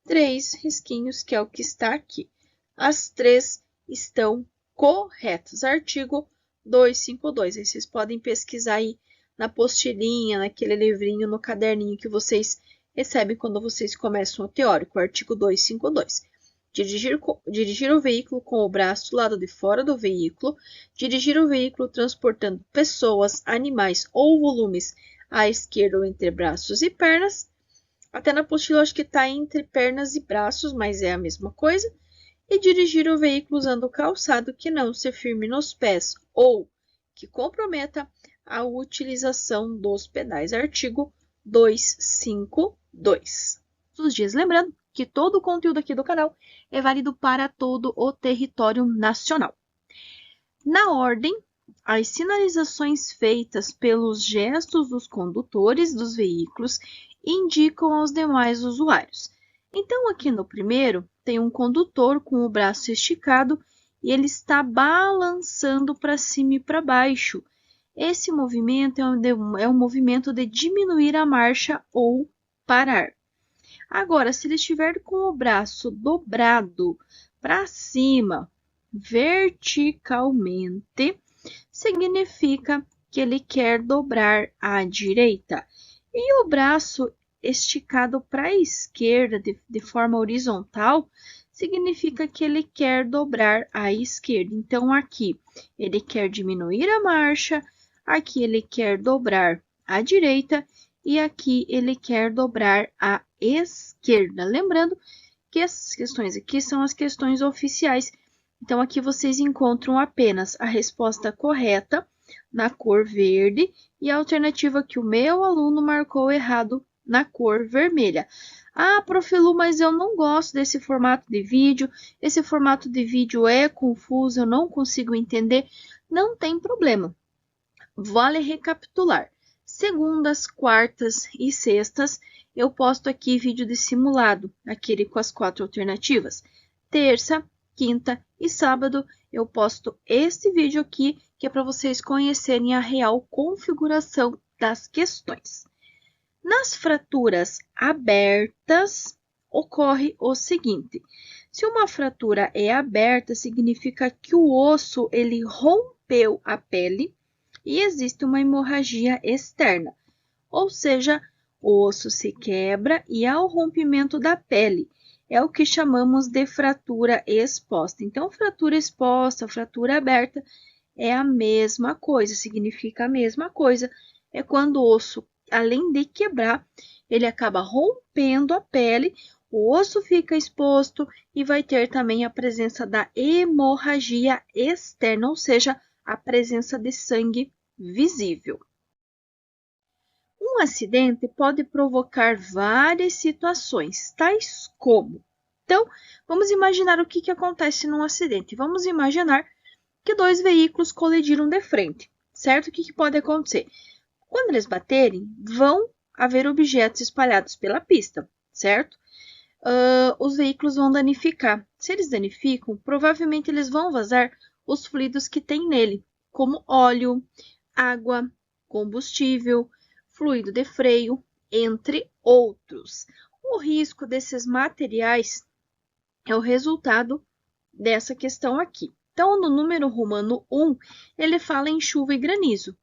3 risquinhos, que é o que está aqui. As 3 estão corretas. Artigo 252. Aí vocês podem pesquisar aí na postilhinha, naquele livrinho, no caderninho que vocês recebem quando vocês começam o teórico. Artigo 252. Dirigir o veículo com o braço do lado de fora do veículo. Dirigir o veículo transportando pessoas, animais ou volumes à esquerda ou entre braços e pernas. Até na apostila acho que está entre pernas e braços, mas é a mesma coisa. E dirigir o veículo usando calçado que não se firme nos pés ou que comprometa a utilização dos pedais. Artigo 252. Todos os dias, lembrando que todo o conteúdo aqui do canal é válido para todo o território nacional. Na ordem, as sinalizações feitas pelos gestos dos condutores dos veículos indicam aos demais usuários. Então, aqui no primeiro, tem um condutor com o braço esticado e ele está balançando para cima e para baixo. Esse movimento é um movimento de diminuir a marcha ou parar. Agora, se ele estiver com o braço dobrado para cima, verticalmente, significa que ele quer dobrar à direita. E o braço esticado para a esquerda de forma horizontal significa que ele quer dobrar à esquerda. Então, aqui ele quer diminuir a marcha, aqui ele quer dobrar à direita e aqui ele quer dobrar à esquerda. Lembrando que essas questões aqui são as questões oficiais. Então, aqui vocês encontram apenas a resposta correta na cor verde e a alternativa que o meu aluno marcou errado na cor vermelha. Ah, Prof. Lu, mas eu não gosto desse formato de vídeo. Esse formato de vídeo é confuso, eu não consigo entender. Não tem problema. Vale recapitular. Segundas, quartas e sextas, eu posto aqui vídeo de simulado, aquele com as 4 alternativas. Terça, quinta e sábado, eu posto este vídeo aqui, que é para vocês conhecerem a real configuração das questões. Nas fraturas abertas, ocorre o seguinte. Se uma fratura é aberta, significa que o osso ele rompeu a pele e existe uma hemorragia externa, ou seja, o osso se quebra e há o rompimento da pele. É o que chamamos de fratura exposta. Então, fratura exposta, fratura aberta é a mesma coisa, significa a mesma coisa. É quando o osso, além de quebrar, ele acaba rompendo a pele, o osso fica exposto e vai ter também a presença da hemorragia externa, ou seja, a presença de sangue visível. Um acidente pode provocar várias situações, tais como... Então, vamos imaginar o que acontece num acidente. Vamos imaginar que dois veículos colidiram de frente, certo? O que pode acontecer? Quando eles baterem, vão haver objetos espalhados pela pista, certo? Os veículos vão danificar. Se eles danificam, provavelmente eles vão vazar os fluidos que tem nele, como óleo, água, combustível, fluido de freio, entre outros. O risco desses materiais é o resultado dessa questão aqui. Então, no número romano 1, ele fala em chuva e granizo.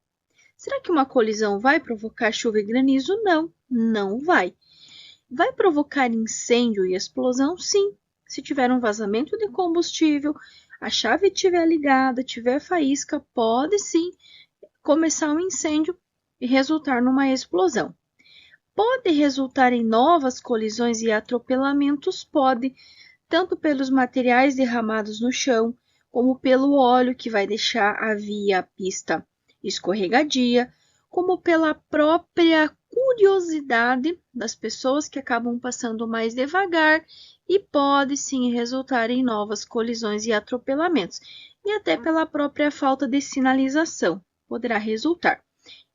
Será que uma colisão vai provocar chuva e granizo? Não, não vai. Vai provocar incêndio e explosão? Sim. Se tiver um vazamento de combustível, a chave estiver ligada, tiver faísca, pode sim começar um incêndio e resultar numa explosão. Pode resultar em novas colisões e atropelamentos? Pode, tanto pelos materiais derramados no chão, como pelo óleo que vai deixar a via, a pista escorregadia, como pela própria curiosidade das pessoas que acabam passando mais devagar e pode sim resultar em novas colisões e atropelamentos, e até pela própria falta de sinalização poderá resultar.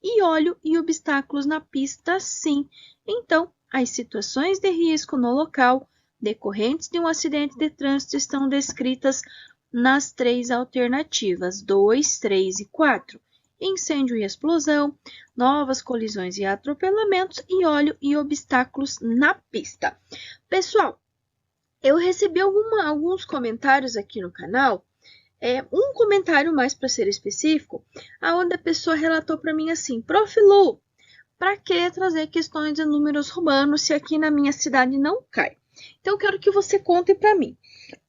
E óleo e obstáculos na pista, sim. Então, as situações de risco no local decorrentes de um acidente de trânsito estão descritas nas 3 alternativas, 2, 3 e 4. Incêndio e explosão, novas colisões e atropelamentos e óleo e obstáculos na pista. Pessoal, eu recebi alguns comentários aqui no canal, um comentário mais para ser específico, onde a pessoa relatou para mim assim: Prof. Lu, para que trazer questões de números romanos se aqui na minha cidade não cai? Então, eu quero que você conte para mim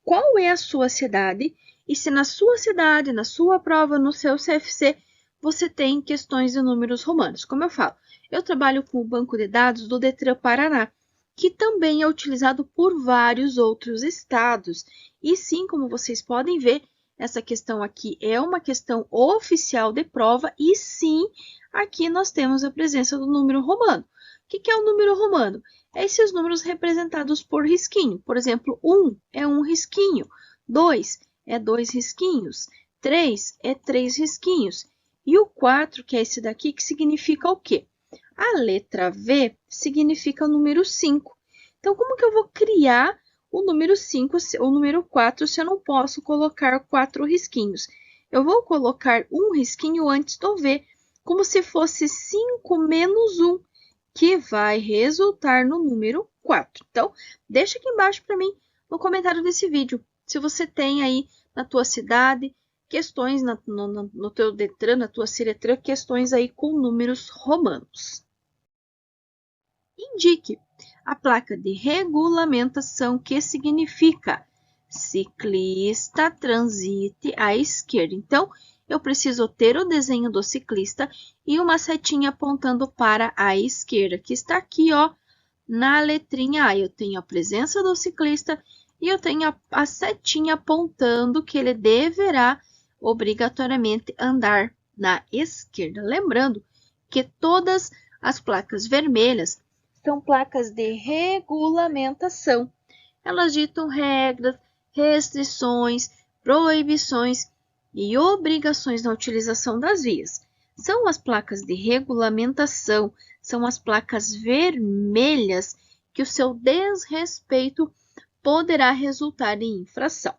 qual é a sua cidade e se na sua cidade, na sua prova, no seu CFC, você tem questões de números romanos. Como eu falo, eu trabalho com o banco de dados do Detran Paraná, que também é utilizado por vários outros estados. E sim, como vocês podem ver, essa questão aqui é uma questão oficial de prova e sim, aqui nós temos a presença do número romano. O que é o número romano? É esses números representados por risquinho. Por exemplo, 1 é um risquinho, 2 é 2 risquinhos, 3 é 3 risquinhos. E o 4, que é esse daqui, que significa o quê? A letra V significa o número 5. Então, como que eu vou criar o número 5, o número 4, se eu não posso colocar 4 risquinhos? Eu vou colocar um risquinho antes do V, como se fosse 5 menos 1, que vai resultar no número 4. Então, deixa aqui embaixo para mim no comentário desse vídeo, se você tem aí na tua cidade questões no teu Detran, na tua Ciretran, questões aí com números romanos. Indique a placa de regulamentação que significa ciclista transite à esquerda. Então, eu preciso ter o desenho do ciclista e uma setinha apontando para a esquerda, que está aqui, ó, na letrinha A. Eu tenho a presença do ciclista e eu tenho a setinha apontando que ele deverá obrigatoriamente andar na esquerda. Lembrando que todas as placas vermelhas são placas de regulamentação. Elas ditam regras, restrições, proibições e obrigações na utilização das vias. São as placas de regulamentação, são as placas vermelhas que o seu desrespeito poderá resultar em infração.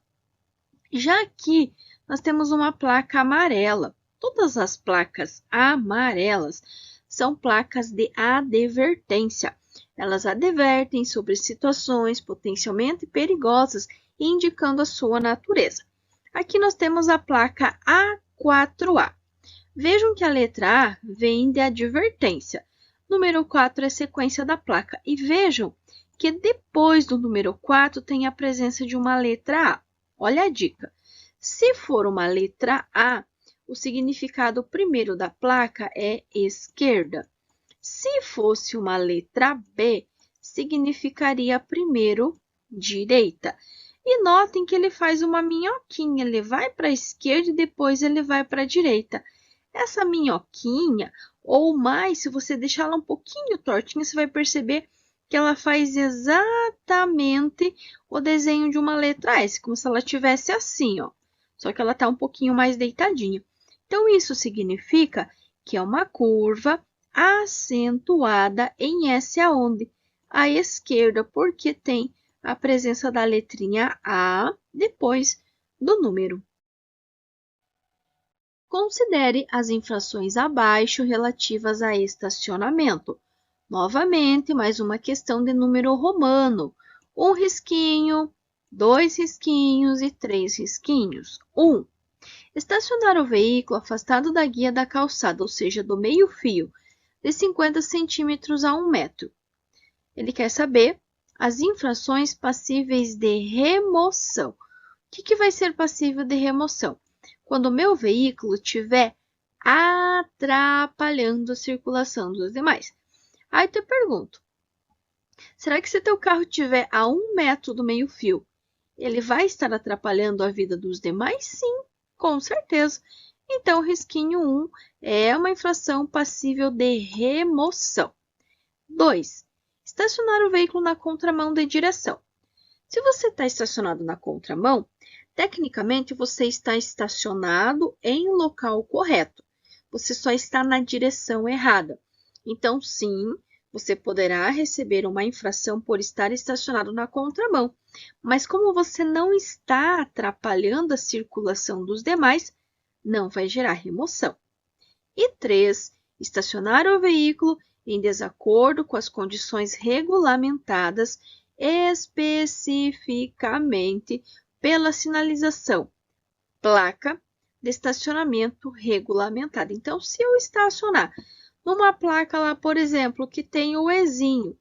Já aqui, nós temos uma placa amarela. Todas as placas amarelas são placas de advertência. Elas advertem sobre situações potencialmente perigosas indicando a sua natureza. Aqui nós temos a placa A4A. Vejam que a letra A vem de advertência. Número 4 é sequência da placa. E vejam que depois do número 4 tem a presença de uma letra A. Olha a dica. Se for uma letra A, o significado primeiro da placa é esquerda. Se fosse uma letra B, significaria primeiro direita. E notem que ele faz uma minhoquinha. Ele vai para a esquerda e depois ele vai para a direita. Essa minhoquinha, ou mais, se você deixar ela um pouquinho tortinha, você vai perceber que ela faz exatamente o desenho de uma letra S, como se ela estivesse assim, ó. Só que ela está um pouquinho mais deitadinha. Então, isso significa que é uma curva acentuada em S aonde? À esquerda, porque tem a presença da letrinha A depois do número. Considere as infrações abaixo relativas a estacionamento. Novamente, mais uma questão de número romano. 1 risquinho, 2 risquinhos e 3 risquinhos. 1. Estacionar o veículo afastado da guia da calçada, ou seja, do meio-fio, de 50 centímetros a 1 metro. Ele quer saber as infrações passíveis de remoção. O que vai ser passível de remoção? Quando o meu veículo estiver atrapalhando a circulação dos demais. Aí eu te pergunto, será que se teu carro estiver a 1 metro do meio-fio, ele vai estar atrapalhando a vida dos demais? Sim, com certeza. Então, o risquinho 1 é uma infração passível de remoção. 2. Estacionar o veículo na contramão de direção. Se você está estacionado na contramão, tecnicamente, você está estacionado em local correto. Você só está na direção errada. Então, sim, você poderá receber uma infração por estar estacionado na contramão. Mas como você não está atrapalhando a circulação dos demais, não vai gerar remoção. E 3. Estacionar o veículo em desacordo com as condições regulamentadas especificamente pela sinalização, placa de estacionamento regulamentada. Então, se eu estacionar numa placa lá, por exemplo, que tem o Ezinho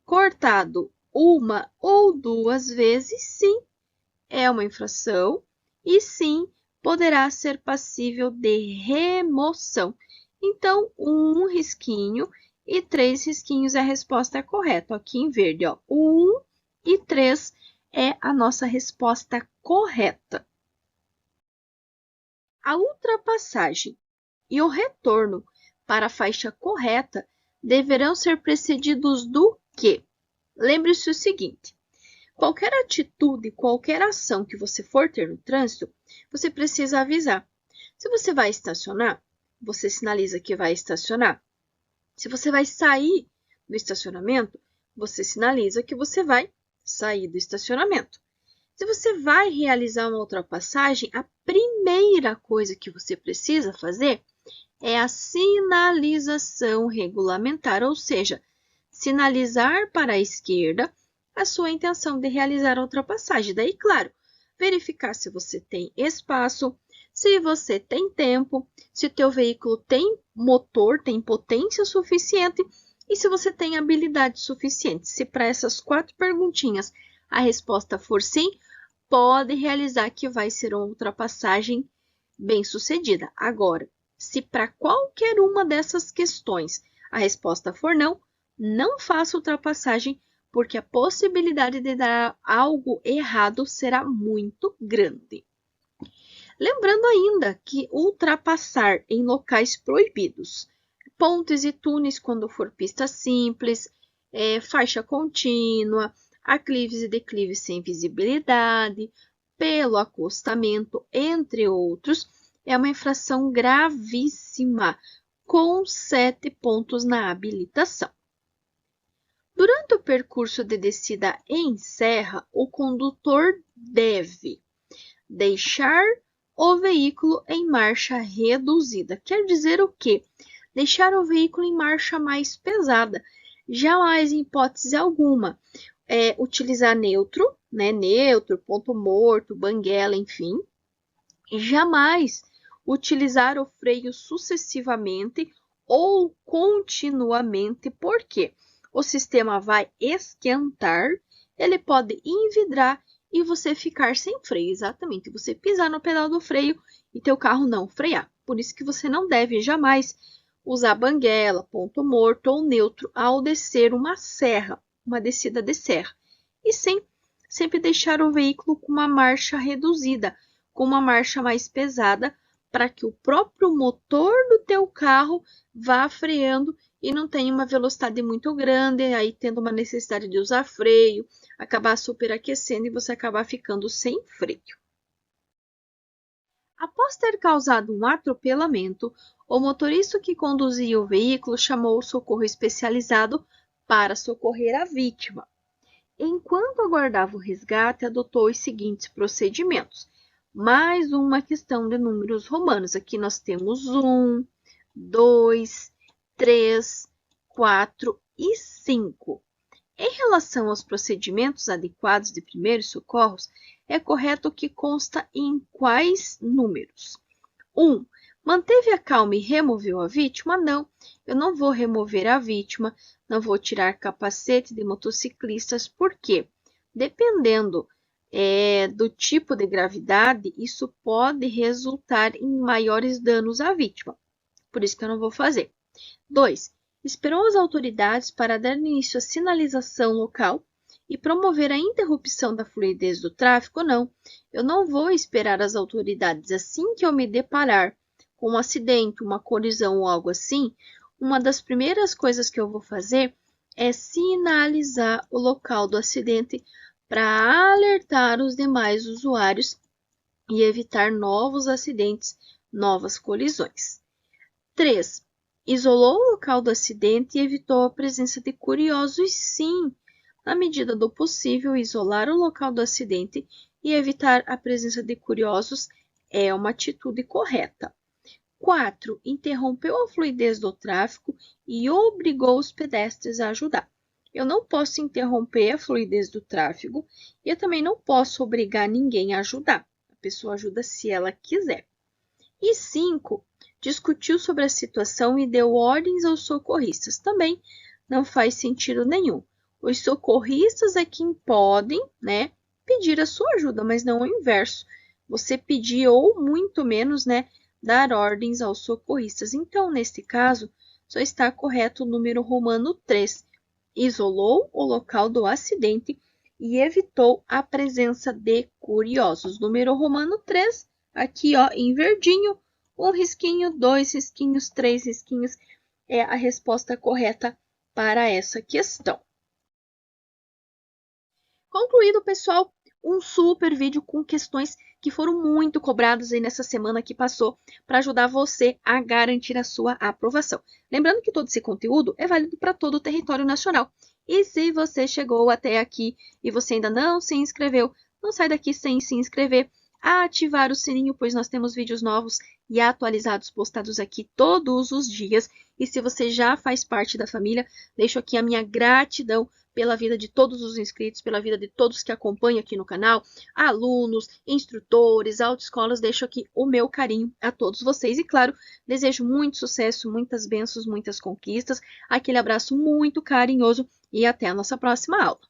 cortado 1 ou 2 vezes, sim, é uma infração e sim, poderá ser passível de remoção. Então, 1 risquinho e 3 risquinhos é a resposta correta. Aqui em verde, ó, 1 e 3 é a nossa resposta correta. A ultrapassagem e o retorno para a faixa correta deverão ser precedidos do quê? Lembre-se o seguinte, qualquer atitude, qualquer ação que você for ter no trânsito, você precisa avisar. Se você vai estacionar, você sinaliza que vai estacionar. Se você vai sair do estacionamento, você sinaliza que você vai sair do estacionamento. Se você vai realizar uma ultrapassagem, a primeira coisa que você precisa fazer é a sinalização regulamentar, ou seja, sinalizar para a esquerda a sua intenção de realizar a ultrapassagem. Daí, claro, verificar se você tem espaço, se você tem tempo, se o teu veículo tem motor, tem potência suficiente e se você tem habilidade suficiente. Se para essas 4 perguntinhas a resposta for sim, pode realizar que vai ser uma ultrapassagem bem sucedida. Agora, se para qualquer uma dessas questões a resposta for não, não faça ultrapassagem, porque a possibilidade de dar algo errado será muito grande. Lembrando ainda que ultrapassar em locais proibidos, pontes e túneis quando for pista simples, faixa contínua, aclives e declives sem visibilidade, pelo acostamento, entre outros, é uma infração gravíssima, com 7 pontos na habilitação. Durante o percurso de descida em serra, o condutor deve deixar o veículo em marcha reduzida. Quer dizer o quê? Deixar o veículo em marcha mais pesada. Jamais, em hipótese alguma, utilizar neutro né, neutro, ponto morto, banguela, enfim. E jamais utilizar o freio sucessivamente ou continuamente, porque o sistema vai esquentar, ele pode envidrar e você ficar sem freio, exatamente, você pisar no pedal do freio e teu carro não frear. Por isso que você não deve jamais usar banguela, ponto morto ou neutro ao descer uma serra, uma descida de serra. E sempre deixar o veículo com uma marcha reduzida, com uma marcha mais pesada, para que o próprio motor do teu carro vá freando e não tenha uma velocidade muito grande, aí tendo uma necessidade de usar freio, acabar superaquecendo e você acabar ficando sem freio. Após ter causado um atropelamento, o motorista que conduzia o veículo chamou o socorro especializado para socorrer a vítima. Enquanto aguardava o resgate, adotou os seguintes procedimentos. Mais uma questão de números romanos. Aqui nós temos 1, 2, 3, 4 e 5. Em relação aos procedimentos adequados de primeiros socorros, é correto que consta em quais números? 1. Manteve a calma e removeu a vítima? Não, eu não vou remover a vítima, não vou tirar capacete de motociclistas, por quê? Dependendo do tipo de gravidade, isso pode resultar em maiores danos à vítima. Por isso que eu não vou fazer. 2. Esperou as autoridades para dar início à sinalização local e promover a interrupção da fluidez do tráfego? Não, eu não vou esperar as autoridades. Assim que eu me deparar com um acidente, uma colisão ou algo assim, uma das primeiras coisas que eu vou fazer é sinalizar o local do acidente para alertar os demais usuários e evitar novos acidentes, novas colisões. 3. Isolou o local do acidente e evitou a presença de curiosos? Sim, na medida do possível, isolar o local do acidente e evitar a presença de curiosos é uma atitude correta. 4. Interrompeu a fluidez do tráfego e obrigou os pedestres a ajudar. Eu não posso interromper a fluidez do tráfego e eu também não posso obrigar ninguém a ajudar. A pessoa ajuda se ela quiser. E 5. Discutiu sobre a situação e deu ordens aos socorristas. Também não faz sentido nenhum. Os socorristas é quem podem, né, pedir a sua ajuda, mas não o inverso. Você pedir ou muito menos, né, dar ordens aos socorristas. Então, neste caso, só está correto o número romano 3. Isolou o local do acidente e evitou a presença de curiosos. Número romano 3, aqui ó, em verdinho, 1 risquinho, 2 risquinhos, 3 risquinhos é a resposta correta para essa questão. Concluído, pessoal, um super vídeo com questões que foram muito cobradas aí nessa semana que passou para ajudar você a garantir a sua aprovação. Lembrando que todo esse conteúdo é válido para todo o território nacional. E se você chegou até aqui e você ainda não se inscreveu, não sai daqui sem se inscrever, ativar o sininho, pois nós temos vídeos novos e atualizados postados aqui todos os dias. E se você já faz parte da família, deixo aqui a minha gratidão pela vida de todos os inscritos, pela vida de todos que acompanham aqui no canal, alunos, instrutores, autoescolas, deixo aqui o meu carinho a todos vocês e, claro, desejo muito sucesso, muitas bênçãos, muitas conquistas, aquele abraço muito carinhoso e até a nossa próxima aula.